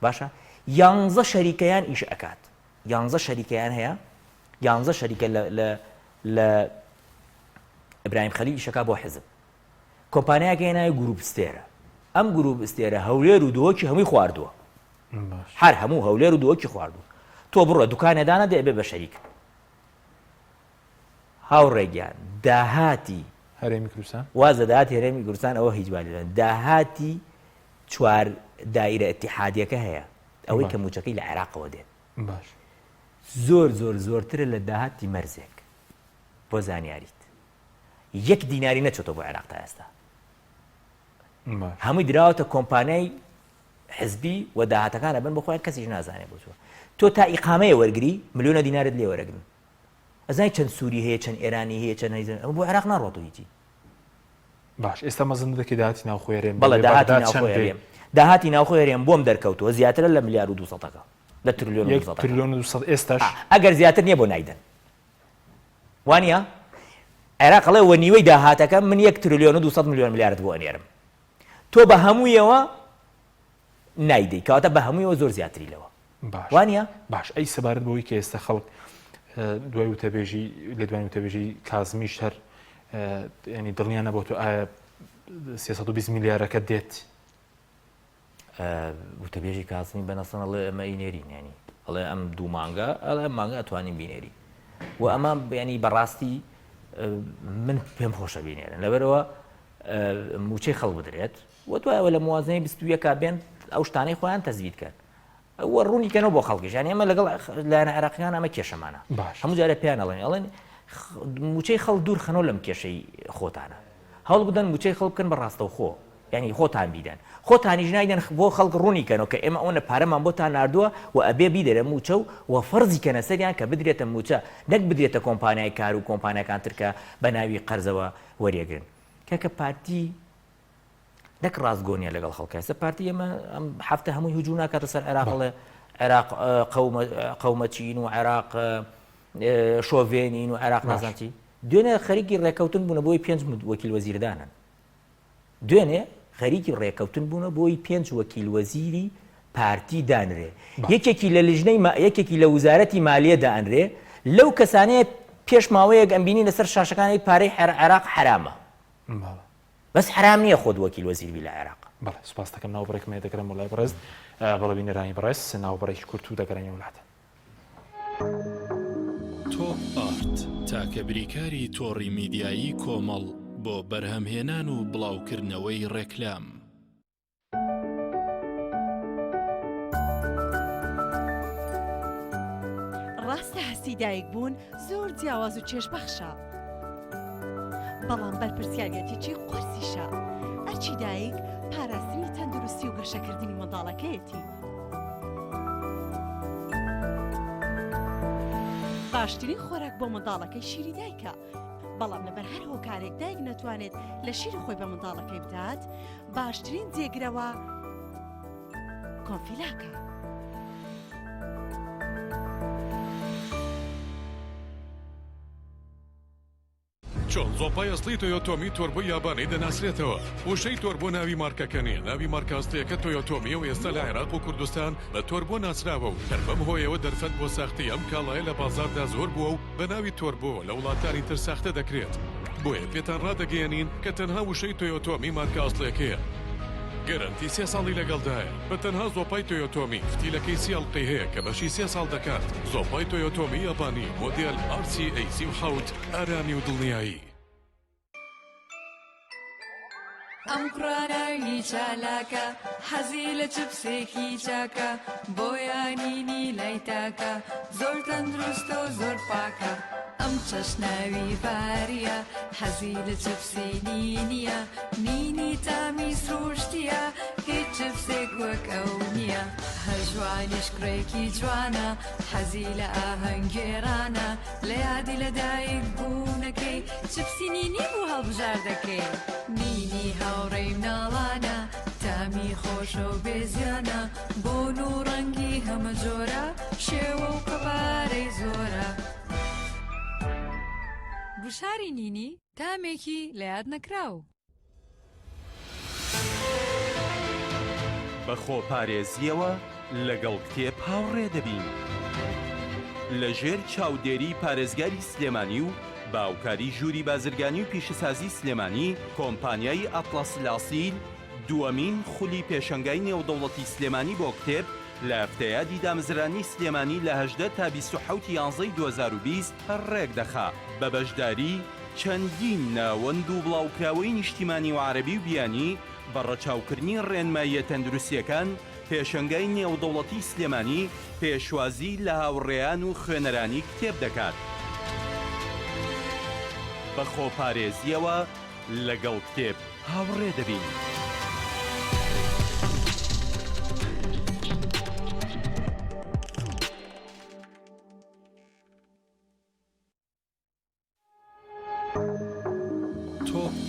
باشە 11 شەریکەیان ئیش ئەکات 11 شەریکەیان هەیە 11 شەریکە لە ئیبراهیم خەلیل ئیشەکە بۆ حزب کۆمپانیاکە ناوی گروپ ستێرە ئەم گروپ ستێرە هەولێر و دۆکی هەمووی خواردووە هەر هەموو هەولێر و دۆکی خواردووە تۆ بڕۆ دوکانێدانە دەبێ بە شەریک هاوڕێگیان داهاتی هەرێمی کوردستان وازە داهاتی هەرێمی کوردستان ئەوە هیچ بالیان داهاتی چوار دایرە ئەتیحادیەکە هەیە ئەوەی کە موچەکەی لە عێراقەوە دێت باش زۆرترە لە داهاتی مەرزێک بۆ زانیاریت 1 دیناری نەچۆتە بۆ عێراق تا ئێستا هەمووی دراوەتە کۆمپانیای حزبی و داهاتەکانە بن بخۆیان کەسیش نازانێ بۆ تۆ تا ئیقامەیە وەرگری ملیۆنە دینارت لێ وەرەگرن ئەزای چەند سووری هەیە چەند ئێرانی هەیە چەند هەیزن ئەمە بۆ عێراق ناڕۆتەوە هیچی باش ئێستا مەزن دەکەی داهاتی ناوخۆی هەرێم بەڵێ داهاتی ناوخۆی هەرێم بۆم دەرکەوتەوە زیاترە لە ملیار و 200ەکە لە تریلیۆن 200 ئێستاش ئەگەر زیاتر نییە بۆ نایدەن وانە عێراق ئەڵێ وە نیوەی داهاتەکە من 1 تریلیۆن و 200 میلیۆن ملیارد بۆ ئەنێرم تۆ بە هەموویەوە نایدەی کەواتە بە هەموویەوە زۆر زیاتری لەوە وانە باش ئەی سەبارەت بەوەی کە ئێستا خەڵک دوای وتەبێژی لە دوای وتەبێژی کازمیش هەر ینی دڵنیان نەبوو تۆ ئایا 320 میلیارەکە دێت وتەبێژی کازمی بەنەسەن ئەڵێ ئەمە ئینێرین ینی ئەڵێ ئەم دوو مانگە ئەڵێ ئەم مانگە ئەتوانین بینێری و ئەمە ینی بەڕاستی من پێم خۆشە بینێرن لەبەرەوە موچەی خەڵ بدرێت و دوایەوە لە موازنەی 21 بێن ئەو شتانەی خۆیان تەزوید کرد ئەوە ڕوونیکەنەوە بۆ خەڵکیش ینی ئەمە لەگەڵ لایەنە عێراقیان ئەمە کێشەمانە هەموو جارە پێیان ئەڵێن موچەی خەڵ دوور خەنەوە لەم کێشەی خۆتانە هەوڵ بدەن موچەی خەڵ بکەن بەڕاستەو خۆ ینی خۆتان بیدەن خۆتانیش نایدەن بۆ خەڵک ڕوونیکەنەوە کە ئێمە ئەوە پارەمان بۆتان نردووە و ئەبێ بیدەرە موچە و فەرزی کەنە سەریان کە بدرێتە موچە نەک بدرێتە کۆمپانیای کار و کۆمپانیەکان ترکە بە ناوی قەرزەوە وەریەگرن کەکە پارتی نەک ڕاستگۆنیە لەگەڵ خەڵکە ئێستا پارتی ئێمە ئەم هەفتە هەمووی هجوم ناکاتە سەر عێراقڵێ عێراق قەومەچین و عێراق شۆڤێنین و عێراق نازانچی دوێنێ خەریکی ڕێکەوتن بوونە بۆی 5 وەکیل وەزیردانن دوێنێ خەریکی ڕێکەوتن بوونە بۆی 5 وەکیل وەزیری پارتی دانرێ یەکێکی لە لیژنەی یەکێکی لە وزارەتی مالیە دانرێ لەو کەسانەیە پێش ماوەیەک ئەمبینی لەسەر شاشەکانی پارەی عێراق حرامە بەس حرام نییە خۆت وەکیل وەزیری لە عێراق بەڵێ سوپاس دەکەم ناوبڕێکمێ دەکەم وڵای بەڕێز بەڵێ بینەرانی بەڕێز ناوبڕێکی کورت و دەگەڕێنی وڵاتە تۆپ ئارت تاکە بریکاری تۆڕی میدیایی کۆمەڵ بۆ بەرهەمهێنان و بڵاوکردنەوەی ڕێکلام ڕاستە هەستی دایک بوون زۆر جیاواز و چێژبەخشە بەڵام بەرپرسیارەتێکی قورسیشە ئەرچی دایک پاراستنی تەندروستی و گەشەکردنی منداڵەکەیەتی باشترین خۆراک بۆ منداڵەکەی شیری دایکە بەڵام لەبەر هەر هۆکارێک دایک نەتوانێت لە شیری خۆی بە منداڵەکەی بدات باشترین جێگرەوە کۆنفیلاکە چۆن زۆپای ئەسڵی تۆیۆتۆمی تۆربۆ یابانەی دەناسرێتەوە وشەی تۆربۆ ناوی مارکەکە نیە ناوی مارکە ئەسڵیەکە تۆیۆتۆمیە و ئێستا لە عێراق و کوردستان بە تۆربۆ ناسراوە و هەربەم هۆیەوە دەرفەت بۆ ساختی ئەم کاڵایە لە بازاردا زۆر بووە و بە ناوی تۆربۆ لە وڵاتانی تر ساختە دەکرێت بۆیە پێتان ڕادەگەیەنین کە تەنها وشەی تۆیۆتۆمی مارکە ئەسڵیەکەیە گەرانتی 3 ساڵی لەگەڵدایە بە تەنها زۆپای تۆیۆتۆمی فتیلەکەی سیڵقی هەیە کە بەشی 3 ساڵ دەکات زۆپای تۆیۆتۆمی یابانی مۆدێل RC37 ئارامی و دڵنیایی ئەم قڕاناوی چالاکە حەزی لە چپسێکی چاکە بۆیانینی لای تاکە زۆر تەندروستە و زۆر پاکە ئەم چەشناوی باریە حەزی لە چپسی نینیە نینی تامی سروشتیە هیچ چپسێک وەک ئەو نییە هەر جوانیش کوڕێکی جوانە حەزی لە ئاهەنگێرانە لە یادی لەدایک بوونەکەی چپسی نینی بوو هەڵبژار دەکەی نینی هاوڕێی مناڵانە تامی خۆشە و بێزیانە بۆن و ڕەنگی هەمە جۆرە شێوە و قەبارەی زۆرە گوشاری نینی تامێکی لە یاد نەکراو بە خۆپارێزیەوە لەگەڵ کتێب هاوڕێ دەبین لەژێر چاودێری پارێزگاری سلێمانی و باوکاری ژووری بازرگانی و پیشەسازی سلێمانی کۆمپانیای ئەتڵەس لاسیل دووەمین خولی پێشەنگای نێودەوڵەتی سلێمانی بۆ کتێب لە هەفتەیادی دامزرانی سلێمانی لە 18 تا 27 یانزەی 2020 ڕێک دەخا بە بەشداری چەندین ناوەند و بڵاوکراوەی نیشتیمانی و عەرەبی و بیانی بە ڕەچاوکردنی ڕێنماییە تەندروستیەکان پێشەنگای نێودەوڵەتی سلێمانی پێشوازی لە هاوڕێیان و خوێنەرانی کتێب دەکات بە خۆپارێزیەوە لەگەڵ کتێب هاوڕێ دەبین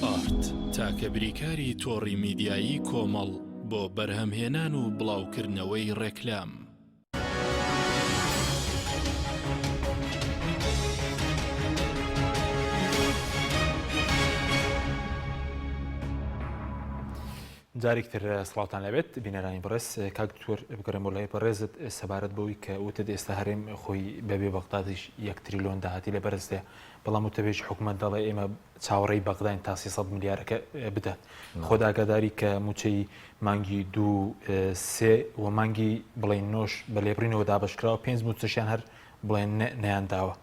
ئارت تاکە بریکاری تۆڕی میدیایی کۆمەڵ بۆ بەرهەمهێنان و بڵاوکردنەوەی ڕێکلام. جارێکتر سڵاتان لەبێت بینەرانی بەڕێز کاکتۆر بگەڕێم بۆ لای بەڕێزت سەبارەت بەوەی کە وتت ئێستا هەرێم خۆی بەبێ بەغدادیش 1 تریلیۆن داهاتی لە بەرزێ بەڵام وتەبێژ حکوومەت دەڵێ ئێمە چاوەڕێی بەغداین تا 300 ملیارەکە بدات خۆداگاداری کە موچەی مانگی 2 و مانگی بڵێن نۆش بە لێبڕینەوە دابشکراوە 5 موچەشیان هەر بڵێن نەیانداوە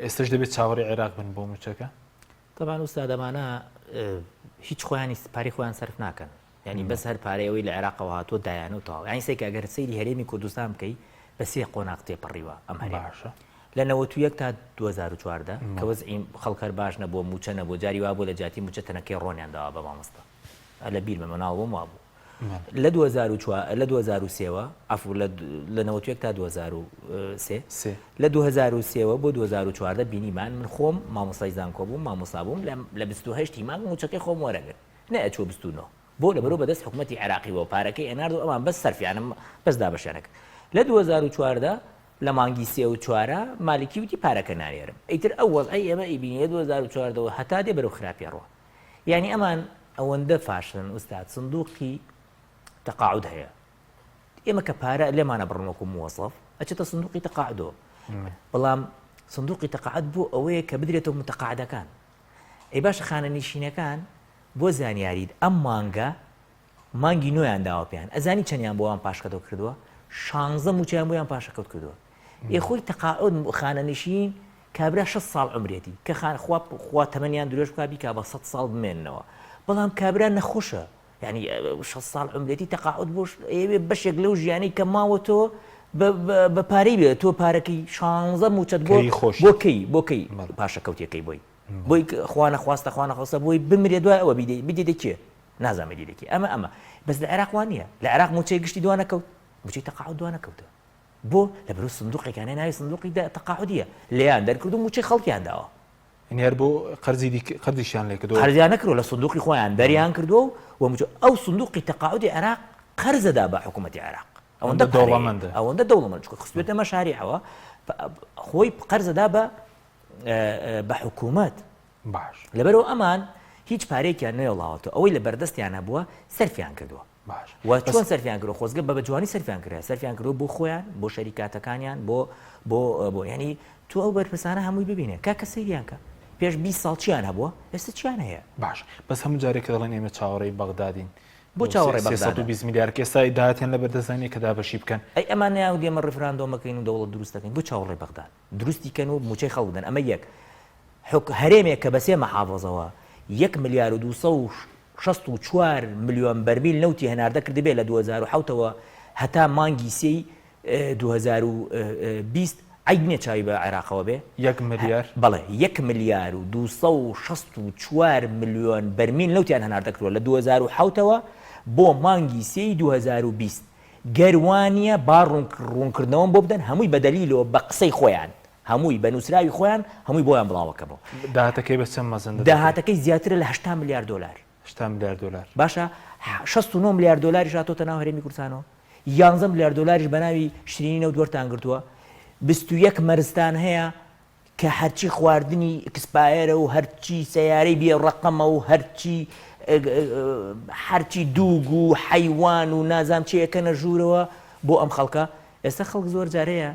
ئێستش دەبێت چاوەڕێی عێراق بن بۆ موچەکە طبعا ئوستادەمانە هیچ خۆیانی پارەی خۆیان سەرف ناکەن ینی بەس هەر پارەیەوەی لە عێراقەوە هاتۆ دایانەوەتەوە یانی سێک ئەگەر سەیری هەرێمی کوردستان بکەی بە 3 قۆناق تێپەڕیوە ئەم هەرێمە لە 91 تا 2014 کە وەزعی خەڵکەر باش نەبووە موچە نەبوو جاری وا بوو لە جاتی موچە تەنەکەی ڕۆنیان داوا بە مامۆستا لە بیر مەمەناوەم وا بوو لە 2003ەوە ئەفو لە 91 تا 2003 لە 2003ەوە بۆ 2014 بینیمان من خۆم مامۆستای زانکۆ بووم مامۆستا بووم لە 28 مانگ موچەکەی خۆم وەرەگرت نەئەچوە 29 بۆ لەبەرەوە بەدەست حکوومەتی عێراقیەوە پارەکەی ئەنارد و ئەمان بەس سەرفیانم بەس دابەشیانەکە لە 2014 لە مانگی 3 و 4 مالکی وتی پارەکە نانێرم ئیتر ئەوەڵ ئەی ئێمە ئیبینیە 2014 هەتا دێ بەرەو خراپێڕەوە یعنی ئەمان ئەوەندە فاشن ئوستاد سندوقی تەقاعود هەیە ئێمە کە پارە لێمانە بڕنەوەکو مووەسڵ ئەچێتە سندوقی تەقاعدەوە بەڵام سندوقی تەقاعد بوو ئەوەیە کە بدرێتەوە متەقاعدەکان ئەی باشە خانە نشینەکان بۆ زانیاریت ئەم مانگی نوۆیان داوە پێیان ئەزانی چەندیان بۆیان پاشکەوت کردووە 16 موچیان بۆیان پاشەکەوت کردووە خۆی تەقاعد خانە نشین کابرا 6 ساڵ عمرێتی کە خوا تەمەنیان درێژ بکا بیکا بە 100 ساڵ بمێننەوە بەڵام کابرا نەخۆشە یعنی 6 ساڵ عمرێتی تەقاعد بۆش ئێوێ بەشێک لەو ژیانی کە ماوەتەوە بە پارەی بێت تۆ پارەکەی 16 موچەت بۆکەی پاشەکەوتیەکەی بۆی خوا نەخواستە خوا نەخواستە بۆی بمرێ دوای ئەوە بیدێ کێ نازانێ دیدێکی ئەمە بەس لە عێراق وان نییە لە عێراق موچەی گشتی دوانە کەوت موچەی تەقاعد دوانە کەوتە بۆ لەبەرەوە سندوقێکانە ناوی سندوقی تەقاعدیە لێیان دەرکرد و موچەی خەڵکیان داوە هەر بۆ قەرزیشیان لێ کردووە قەرزیان نەکردووە لە سندوقی خۆیان دەریان کردووە و ئەو سندوقی تەقاعدی عێراق قەرزەدا بە حکوومەتی عێراق ئەوەندە دەوڵەمەند چکە خستوێتە مەشاریعەوە خۆی قەرزەدا بە حکوومەت باش لەبەرەوە ئەمان هیچ پارێکیان نێڵاوەتەوە ئەوەی لە بەردەستیان هەبووە سەرفیان کردووە و چۆن سەرفیان کردو خۆزگە بە جوانی سەرفیان کرد سەرفیان کردو بۆ خۆیان بۆ شەریکاتەکانیان بۆ ینی تو ئەو بەرپرسانە هەمووی ببینێ کاکە سەیریان کە پێش 20 ساڵ چیان هەبووە ئێستا چیان هەیە باش بەس هەموو جارێک دەڵێن ئێمە چاوەڕێی بەغدادین بۆ چاوەڕێی بەغداد 320 میلیارد ئێستا داهاتیان لە بەردەستانی کە دابەشی بکەن ئەی ئەمان ناو دێمە ڕفراندۆمەکەین و دەوڵەت دروست دەکەین بۆ چاوەڕێی بەغداد دروستی کەن و موچەی خەڵک بدەن ئەمە یەک هەرێمێک کە بە 3 مەحافەزەوە 1 ملیار و 264 ملیۆن بەرمیل نەوتی هەناردە کردی بێ لە 2007ەوە هەتا مانگی 3 2020 عیدنێ چاوی بە عێراقەوە بێ 1 ملیار بەڵێ 1 ملیار و 264 ملیۆن بەرمیل نەوتیان هەناردە کردووە لە 2007ەوە بۆ مانگی 3 2020 گەروانیە با ڕوونکردنەوەم بۆ بدەن هەمووی بەدەلیلەوە بە قسەی خۆیان هەمووی بە نووسراوی خۆیان هەمووی بۆیان بڵاوەکەمەوە داهاتەکەی بە چەند مەزن داهاتەکەی زیاترە لە 80 میلیارد دلار 80 میلیارد دلار باشە 69 میلیارد دلاریش هاتۆتە ناو هەرێمی کوردستانەوە 11 میلیارد دلاریش بە ناوی شرینی نەوت وەرتان گرتووە 21 مەرزستان هەیە کە هەرچی خواردنی ئەکسپایرە و هەرچی سەیارەی بێ ڕەقەمە و هەرچی دووگ و حەیوان و نازام چیەکەنە ژوورەوە بۆ ئەم خەڵکە ئێستا خەڵک زۆر جارەیە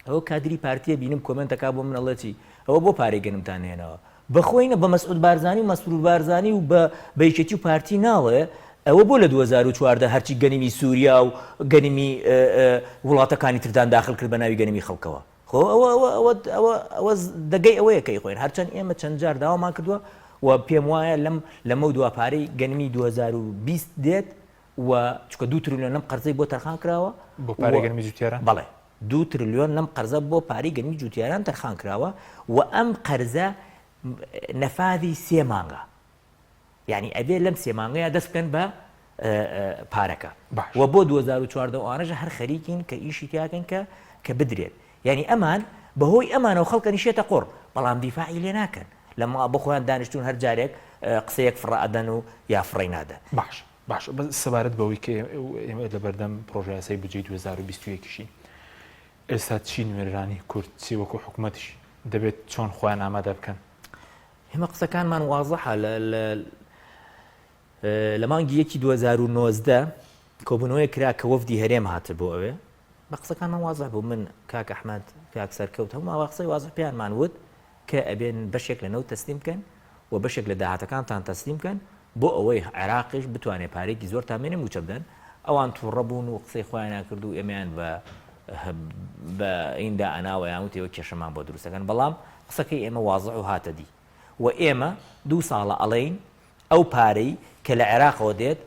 ئەوە کادری پارتیە بینم کۆمنتەکە بۆ منەڵەتی ئەوە بۆ پارەی گەنمتان هێنەوە بەخۆینە بە مەسعود بارزانی و مەسرور بارزانی و بە یەکێتی و پارتی ناڵێ ئەوە بۆ لە 2014 هەرچی گەنیمی سووریا و گەنیمی وڵاتەکانی تردان داخل کرد بە ناوی گەنیمی خەڵکەوە خۆ ئەوە دەگەی ئەوەیەکەی خۆین هەرچەند ئێمە چەند جار داوامان کردووە و پێم وایە لەمە دوا پارەی گەنمی 2020 دێت و چکە 2 تریلیۆن لەم قەرزەی بۆ تەرخان کراوە بۆ پارەی گەنمی جوتیاران بەڵێ 2 تریلیۆن لەم قەرزە بۆ پارەی گەنمی جوتیاران تەرخان کراوە و ئەم قەرزە نەفاذی 3 مانگە یعنی ئەبێ لەم 3 مانگەیە دەست بکەن بە پارەکە و بۆ 2014 ئەوانەژە هەر خەریکین کە ئیشی تیاکەن کە بدرێت یعنی ئەمان بەهۆی ئەمانەوە خەڵکە نیشێتە قۆڕ بەڵام دیفاعی لێ ناکەن لەما بخۆیان دانیشتون هەر جارێک قسەیەک فڕائدەن و یا فڕی نادە. باش سەبارەت بەوەی کە ئێمە لە بەردەم پرۆژە یاسای بودجەی 2021 ئێستا چی نوێنەرانی کورد چی وەکو حکوومەتیش دەبێت چۆن خۆیان ئامادە بکەن؟ ئێمە قسەکانمان وازەحە لە مانگی 2019 کۆبوونەوەی کرا کە وەفدی هەرێم هاتە بۆ ئەوێ بە قسەکانمان وازەح بوو من کاک ئەحمەد کاک سەرکەوت هەموو قسەی وازەح پێیانمان وت کە ئەبێن بەشێک لەنەوت تەسلیم بکەن و بەشێک لە داهاتەکانتان تەسلیم بکەن بۆ ئەوەی عێراقیش بتوانێت پارێکی زۆر تامێنێ موچە بدەن ئەوان تووڕەبوون و قسەی خۆیان کرد و ئێمەیان بە ئیندا ئەناوە یان وتەوە کێشەمان بۆ دروستەکەن بەڵام قسەکەی ئێمە وازەح و هاتە دی و ئێمە 2 ساڵە ئەڵێین ئەو پارەی کە لە عێراقەوە دێت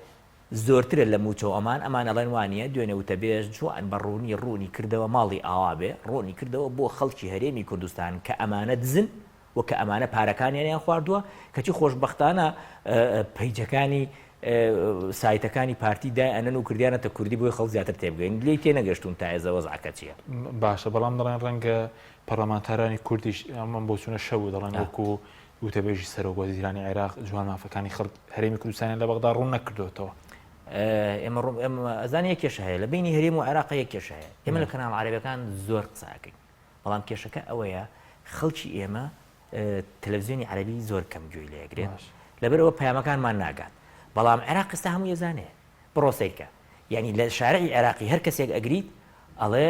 زۆرترە لە موچە ئەمان ئەڵێن وانە دوێنێ وتە بێژ جوان بە ڕوونی کردەوە ماڵی ئاوا بێ ڕۆنی کردەوە بۆ خەڵکی هەرێمی کوردستان کە ئەمانە دزن و کە ئەمانە پارەکانیان خواردووە کەچی خۆشبەختانە پەیجەکانی سایتەکانی پارتی دای ئەنەن و کردیانەتە کوردی بۆی خەڵک زیاتر تێبگەین لێی تێنەگەشتون تا ئێزە وەزعەکە چییە؟ باشە بەڵام دەڵێن ڕەنگە پەرلەمانتارانی کوردیش ئەمەم بۆ چوونە شەو دەڵێن وەکو وتەبێژی سەرۆکوەزیرانی عێراق جوان مافەکانی خەڵک هەرێمی کوردستانیان لە بەغدا ڕوون نەکردوێتەوە. ئێمە ئەزان یەک کێشە هەیە لە بینی هەرێم و عێراق یەک کێشە هەیە ئێمە لە کەناڵ عەرەبیەکان زۆر قسەکەین بەڵام کێشەکە ئەوەیە خەڵکی ئێمە تەلەڤیزیۆنی عەرەبی زۆر کەم گوێی لێگرێت لەبەرەوە پەیامەکانمان ناگات بەڵام عێراق ئێستا هەموو ێزانێ بڕۆسەیکە یعنی لە شارعی عێراقی هەر کەسێک ئەگریت ئەڵێ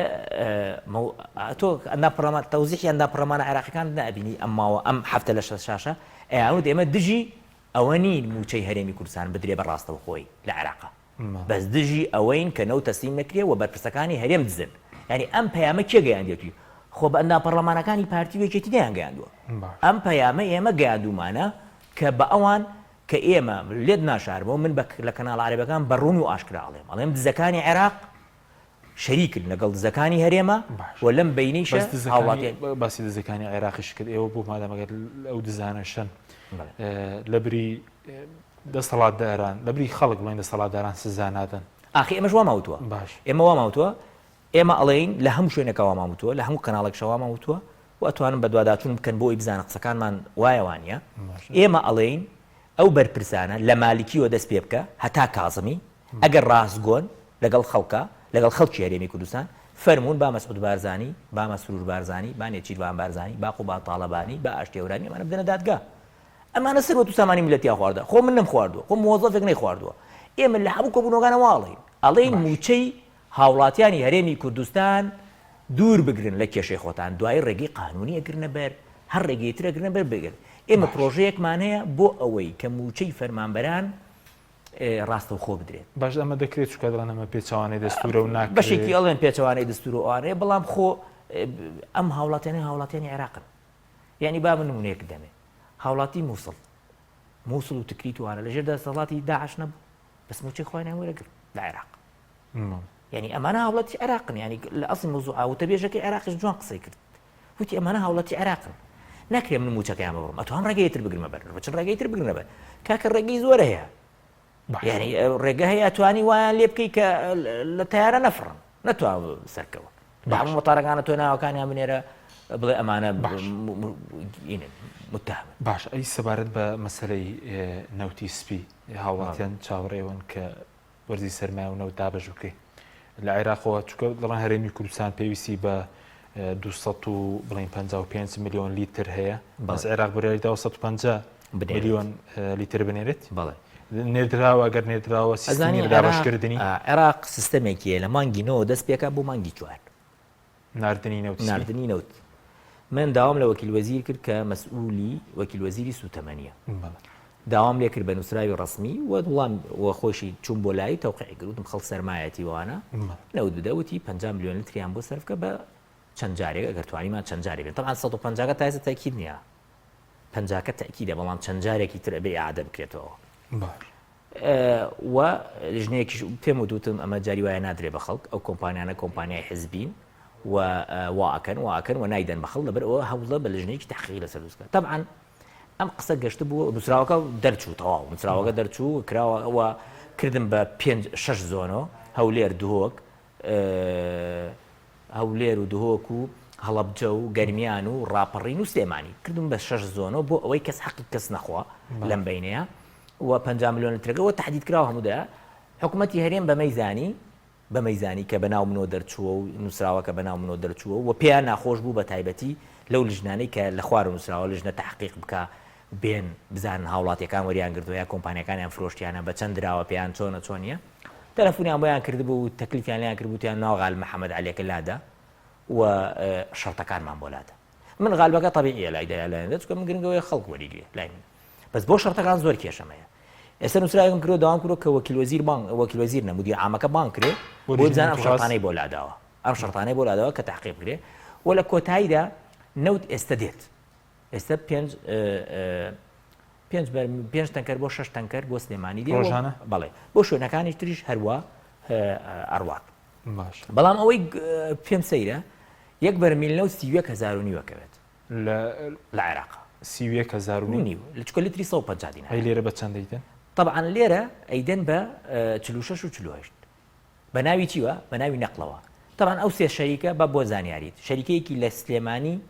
تۆ تەوزیحی ئەنداپەرلەمانە عێراقیەکان نابینی ئەمماوە ئەم هەفتە لە شاشە ئەیانوت ئێمە دژی ئەوە نین موچەی هەرێمی کوردستان بدرێ بەڕاستەوە خۆی لە عێراقا بەس دژی ئەوەین کە نەوت تەسلیم نەکرێ و بەرپرسەکانی هەرێم دزن ینی ئەم پەیامە کێ گەیاندێتی خۆ بە ئەنداپەرلەمانەکانی پارتی وێکێتی دەیانگەیاندووە ئەم پەیامە ئێمە گەیاندومانە کە بە ئەوان کە ئێمە لێت ناشاربەوە من لە کەناڵ عەرەبیەکان بەڕوون و ئاشکرا ئەڵێم دزەکانی عێراق شەریکن لەگەڵ دزەکانی هەرێمە و لەم بینیشە باسی دزەکانی عێراقیش کرد ئێوە بۆ مادەمەگەر ئەو دزانەشەن لە بری دەسەڵاتداران لە بری خەڵک بڵێن دەسەڵاتداران سزا نادەن ئاخی ئێمەش وا ماوتووە ئێمە وا ماوتووە ئێمە ئەڵێین لە هەموو شوێنێکە وا ماوتووە لە هەموو کەناڵێک شەوا ماوتووە و ئەتوانم بە دوواداچوون بکەن بۆی بزانە قسەکانمان وایەوانە ئێمە ئەڵێین ئەو بەرپرسانە لە مالیکیەوە دەست پێ بکە هەتا کازمی ئەگەر ڕاستگۆن لەگەڵ خەڵکە لەگەڵ خەڵکی هەرێمی کوردستان فەرمونون با مەسعود بارزانی با مەسرور بارزانی با نێچیروان بارزانی با قوبا تاڵەبانی با ئاشتێورانی ئەمانە بدەنە دادگا ئەمانە سەروەت و سامانی میلەتیان خواردە خۆ من نەم خواردووە خۆ مۆزەفێک نەیخواردووە ئێمە لە هەموو کۆبوونەوەکانە واڵین ئەڵێین موچەی هاوڵاتیانی هەرێمی کوردستان دوور بگرن لە کێشەی خۆتان دوای ڕێگەی قانونی ئەگرنە بەر هەر ڕێگەیتر ئەگرنە بەر بگرن ئێمە پرۆژەیەکمان هەیە بۆ ئەوەی کە موچەی فەرمانبەران ڕاستە خۆ بدرێت باش ئەمە دەکرێت چکە دەڵێن ئەمە پێچوانەی دەستورە و ناکرێت بەشێکی ئەڵێن پێچوانەی دەستور و ئەوانەیە بەڵام خۆ ئەم هاوڵاتیانی عێراقن یعنی با من نمونەیەک دەمێ هاوڵاتی مووسڵ و تکریت وانە لەژێر دەسەڵاتی داعش نەبوو بەس موچەی خۆیان وەرەگرت لە عێراق یعنی ئەمانە هاوڵاتی عێراقن ینی لە ئەسڵی مەوزوع وتە بێژەکەی عێراقیش جوان قسەی کرد وتی ئەمانە هاوڵاتی عێراقن ناکرێ من موچەکەیان بڕم ئەتوان ڕێگەیتر بگرمە بەر چەند ڕێگەیتر بگرنە بەر کاکە ڕێگەی زۆرە هەیە یعنی ڕێگە هەیە توانی وایان لێ بکەی کە لە تیارە نەفڕن نەتوان سەرکەوە بە هەموو مەتارەکانە تۆ ناوەکانیان بنێرە بڵێ ئەمانە متهم باش ئەی سەبارەت بە مەسەلەی نەوتی سپی هاوڵاتیان چاوەڕێون کە وەرزی سەرمایە و نەوت دابەش بکەی لە عێراقەوە چکە دەڵێن هەرێمی کوردستان پێویستی بە 255 میلیۆن لیتر هەیە بەس عێراق بەرەوەی 250 میلیۆن لیتر بنێرێت بەڵێ نێردراوە ئەگەر نێردراوە سیستەمی دابەشکردنی عێراق سیستەمێکیە لە مانگی 9 دەست پێکە بۆ مانگی 4 ناردنی نەوت من داوام لە وەکیل وەزیر کرد کە مەسئولی وەکیل وەزیری سوتەمەنیە داوام لێ کرد بە نووسراوی ڕسمی وەڵام وە خۆشی چوون بۆ لای تەوقیعی کردوتم خەڵک سەرمایەتی وانە نەوت بدەوتی 50 میلیۆن لیتریان بۆ سەرفکە بە چەند جارێک ئەگەر توانیمان چەند جارێک بێت طبعا 150 تا ئێستا تاکید نییە 50 تاکیدە بەڵام چەند جارێکی تر ئەبێ ئاعادە بکرێتەوە و ژنەیەکیش پێم وتوتم ئەمە جاری وایە نادرێ بە خەڵک ئەو کۆمپانیانە کۆمپانیای حزبین و واکەن و نایدەن بە خەڵک لەبەر ئەوە هەوڵە بە لەژنەیەکی تحقیقی لەسەر دروستکە طبعا ئەم قسە گەشت بووە نووسراوەکە دەرچوو تەواو نووسراوەکە دەرچوو کراوە کردم بە 5-6 زۆنەوە هەولێر دهۆک و هەڵەبجە و گەرمیان و ڕاپەڕین و سلێمانی کردم بە 6 زۆنەوە بۆ ئەوەی کەس حەقی کەس نەخوا لەم بینەیە و 50 میلیۆن لترەکەەوە تهدید کراوە هەموودا حکوومەتی هەرێم بە مەیزانی کە بەناو منەوە دەرچووە و نووسراوە کە بەناو منەوە دەرچووە و پێیان ناخۆش بوو بە تایبەتی لەو لژنانەی کە لە خوار نووسراوە لژنە تحقیق بکە بێن بزانن هاوڵاتیەکان وەریان گردووە یا کۆمپانیەکانیان فرۆشتیانە بە چەند دراوە پێیان چۆنە تەلەفۆنیان بۆیان کردبوو و تەکلیفیان لێیان کردبوویان ناو غال محەممەد عەلیەکە لادا و شەرتەکانمان بۆ لادا من غالبەکە طبیعیە لایدایە چکە من گرنگەوەی خەڵک وەریگرێ لای من بەس بۆ شەرتەکان زۆر کێشەمەیە ئێستا نووسراوێکم کردو داوام کردو کە وەکیل وەزیر نە مدیر عامەکە بان کرێ بۆ بزانم ئەم شەرتانەی بۆ لاداوە ئەم شەرتانەی بۆ لاداوە کە تحقیق کرێ و لە کۆتاییدا نەوت ئێستا دێت ئێستا 5 تەنکەر بۆ 6 تەنکەر بۆ سلێمانی دێ ڕۆژانە بەڵێ بۆ شوێنەکانی تریش هەروە ئەڕوات باش بەڵام ئەوەی پێم سەیرە 1 بەرمیل نەوت 31,500 کەوێت لە عێراق 31,500 لە چکە لیتری 150 دینار ئەی لێرە بە چەند دەیتن طبعا لێرە ئەیدەن بە 46 و 48 بە ناوی چیوە بە ناوی نەقلەوە طبعا ئەو سێ شەریکە بە بۆ زانیاریت شەریکەیەکی لە سلێمانی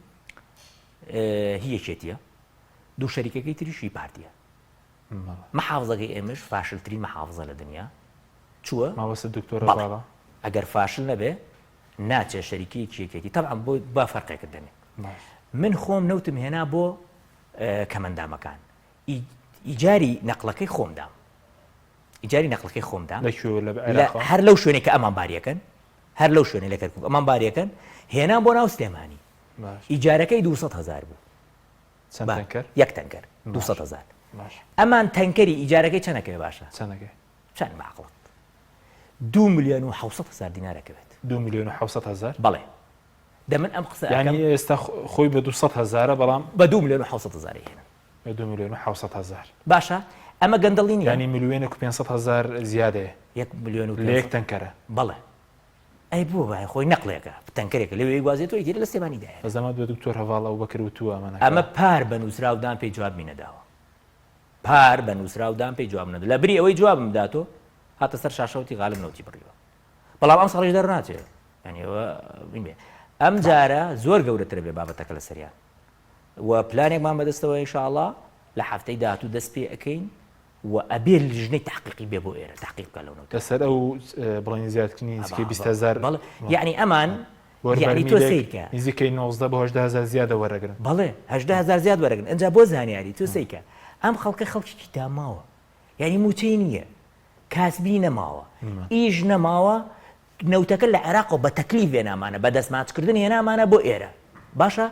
هیەکێتیە دوو شەریکەکەی تریشی پارتیە مەحافزەکەی ئێمەش فاشلترین مەحافزە لە دنیا چووە ماوەسە دکتۆرە باڵا ئەگەر فاشل نەبێ ناچێ شەریکەیەکی یەکێتی طبعا بۆ با فەرقێکت دەنێ من خۆم نەوتم هێنا بۆ کەمەندامەکان ئیجاری نەقلەکەی خۆمدام هەر لەو شوێنێک کە ئەمان باریەکەن هەر لەو شوێنێ لە کەرکووک ئەمان باریەکەن هێنام بۆ ناو سلێمانی ئیجارەکەی 200,000 بوو یەک تەنکەر 200,000 ئەمان تەنکەری ئیجارەکەی چەندەکەوێ باشە چەند باقڵت 2,700,000 دینارەکەوێت 2,700,000 بەڵێ دەمن ئەم قسە ینی ئێستا خۆی بە 200,000 بەڵام بە 2,700,000 هێنن بە 2,700,000 باشە ئەمە گەندەڵی نیە ینی ملیۆنێک و 500,000 زیادەیە 1 ملیۆن و لە یەک تەنکەرە بەڵێ ئەی بووە بە خۆی نەقلێکە تەنکەرێکە لەوێ گوازێتەوە دیرە لە سلێمانیدایە بەزەمات بە دکتۆر هەواڵە و بەکر وتووە ئەمە پار بە نووسراودان پێی جوابی نەداوە پار بە نووسراودان پێی جواب نەدا لە بری ئەوەی جوابم داتۆ هاتە سەر شاشەوتی غالم نەوتی بڕیوە بەڵام ئەم سەڵیش دەرناچێت ینیەوە ئەم جارە زۆر گەورەترە بێ بابەتەکە لە سەریان و پلانێکمان بەدەستەوە ئینشاءڵڵا لە هەفتەی داهاتوو دەست پێ ئەەکەین و ئەبێ لژنەی تحقیقی بێ بۆ ئێرە تحقیق بکە لەو نەوتە لەسەر ئەو بڵێنی زیادکردنی نزیکەی 20,000 یعنی ئەمان یعنی تۆ سیرکە نزیکەی 19 بە 18,000 زیادە وەرەگرن بەڵێ 18,000 زیاد وەرەگرن ئەنجا بۆ زانیاری تۆ سیکە ئەم خەڵکە خەڵکی داماوە یعنی موچەی نییە کاسبی نەماوە ئیش نەماوە نەوتەکە لە عێراقەوە بە تەکلیف هێنامانە بە دەستماچکردن هێنامانە بۆ ئێرە باشە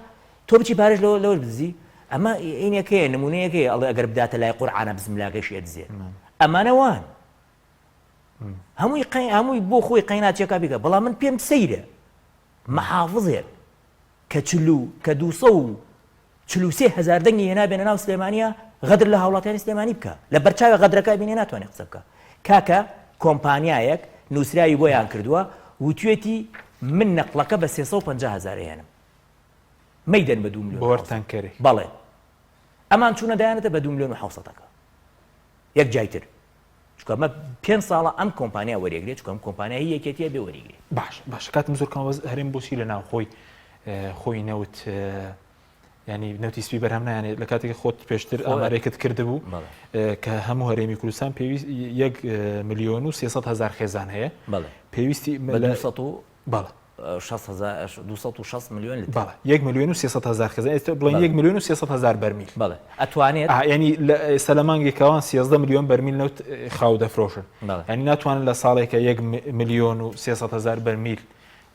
تۆ بچی پارێش لەوەش بزی ئەمە ئینەکەیە نمونەیەکەی ئەڵێ ئەگەر بداتە لای قورعانە بزملاگەشی ئەدزێت ئەمانەوان هەمووی بۆ خۆی قەیناچێکا بیکە بەڵام من پێم سەیرە مەحافظێک کە 243,000 دەنگی هێنابێنە ناو سلێمانیە غەدر لە هاوڵاتیانی سلێمانی بکە لە بەرچاوی غەدرەکە بینێ ناتوانێت قسە بکە کاکە کۆمپانیایەک نووسراوی بۆیان کردووە وتوێتی من نەقلەکە بە 350,000 هێنم مەیدەن بە 2 ملیۆن تەنکەرێک بەڵێ ئەمان چوونە دایانێتە بە 2,700,000 یەک جایتر چکەمە 5 ساڵە ئەم کۆمپانیا وەرێگرێت چکەم کۆمپانیایی یەکێتیە بێ وەرێگرێت باش کاتم زۆر هەرێم بۆچی لە ناو خۆی نەوت ینی نەوتی سپی بەرهەم نایانێت لە کاتێک خۆت پێشتر ئامارێکت کردبوو کە هەموو هەرێمی کوردستان پێویست 1,300,000 خێزان هەیە پێویستی 260 میلیۆن بەڵێ 1,300,000 خێزان ئێستا بڵێن 1,300,000 بەرمیل بەڵێ ئەتوانێت ینی لە مانگێکاوان 13 میلیۆن بەرمیل نەوت خاو دەفرۆشن ینی ناتوانن لە ساڵێکە 1,300,000 بەرمیل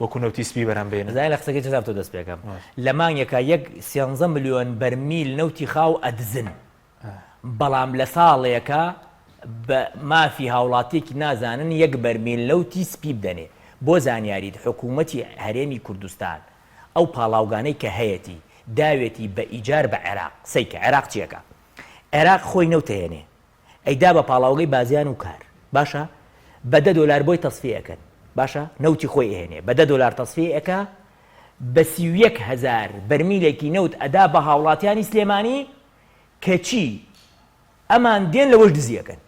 وەکو نەوتی سپی بەرەم بێنن زای لە قسەکەی جەزاب تۆ دەست پێکەم لە مانگێکە 13 میلیۆن بەرمیل نەوتی خاو ئەدزن بەڵام لە ساڵێکە بە مافی هاوڵاتێکی نازانن 1 بەرمیل نەوتی سپی بدەنێ بۆ زانیاریت حکوومەتی هەرێمی کوردستان ئەو پاڵاوگانەی کە هەیەی داوێتی بە ئیجار بە عێراق سەیکە عێراق چیەکە عێراق خۆی نەوتەهێنێ ئەیدا بە پاڵاوگەی بازیان و کار باشە بە $10 بۆی تەسفیەکەن باشە نەوتی خۆی ئێنێ بە $10 تەسفیەکە بە 31,000 بەرمیلێکی نەوت ئەدا بە هاوڵاتیانی سلێمانی کەچی ئەمان دێن لەوەش دزیەکەن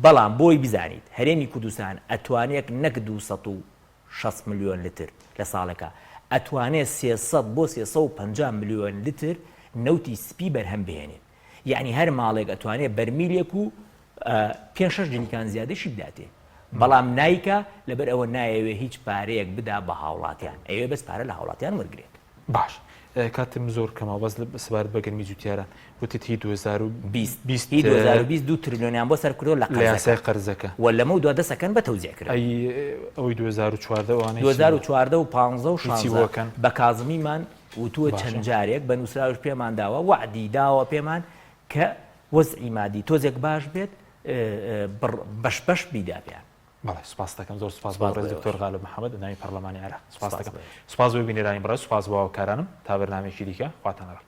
بەڵام بۆی بزانیت هەرێمی کوردستان ئەتوانێت نەک 260 میلیۆن لتر لە ساڵەکە ئەتوانێت 300 بۆ 350 ملیۆن لتر نەوتی سپی بەرهەم بهێنێت. یعنی هەر ماڵێک ئەتوانێت بەرمیلێک و 5-6 جلیکان زیادەشی بداتێ. بەڵام نایکە لەبەر ئەوە نایەوێ هیچ پارەیەک بدا بە هاوڵاتیان، ئەوێ بەس پارە لە هاوڵاتیان وەرگێت. باش کاتم زۆر کەمەوە بەس سبارەت بە گەرمی جوتیاران وتی 2022 تریلیۆنیان بۆ سەرکردەوە لە یاسای قەرزەکە و لەمە دو دەسەکەن بە تەوزیعکرد. ئەوەی 2014 وانەی 2014 و 15 و 16 بە کازمیمان وتووە چەند جارێک بە نووسراوش پێمان داوە وعدی داوە پێمان کە وەزعی مادی تۆزێک باش بێت بەش بیدا پێیان. بەڵێ سوپاس دەکەم زۆر سوپاس بۆ ڕێز دکتۆر غالب محەممەد ناوی پەرلەمانی عێراق سوپاس دەکەم. سوپاس بۆ بینێرانی بەڕێز سوپاس بۆ هاوکارانم تا بەرنامێکی دیکە خواتان لەگەڵ.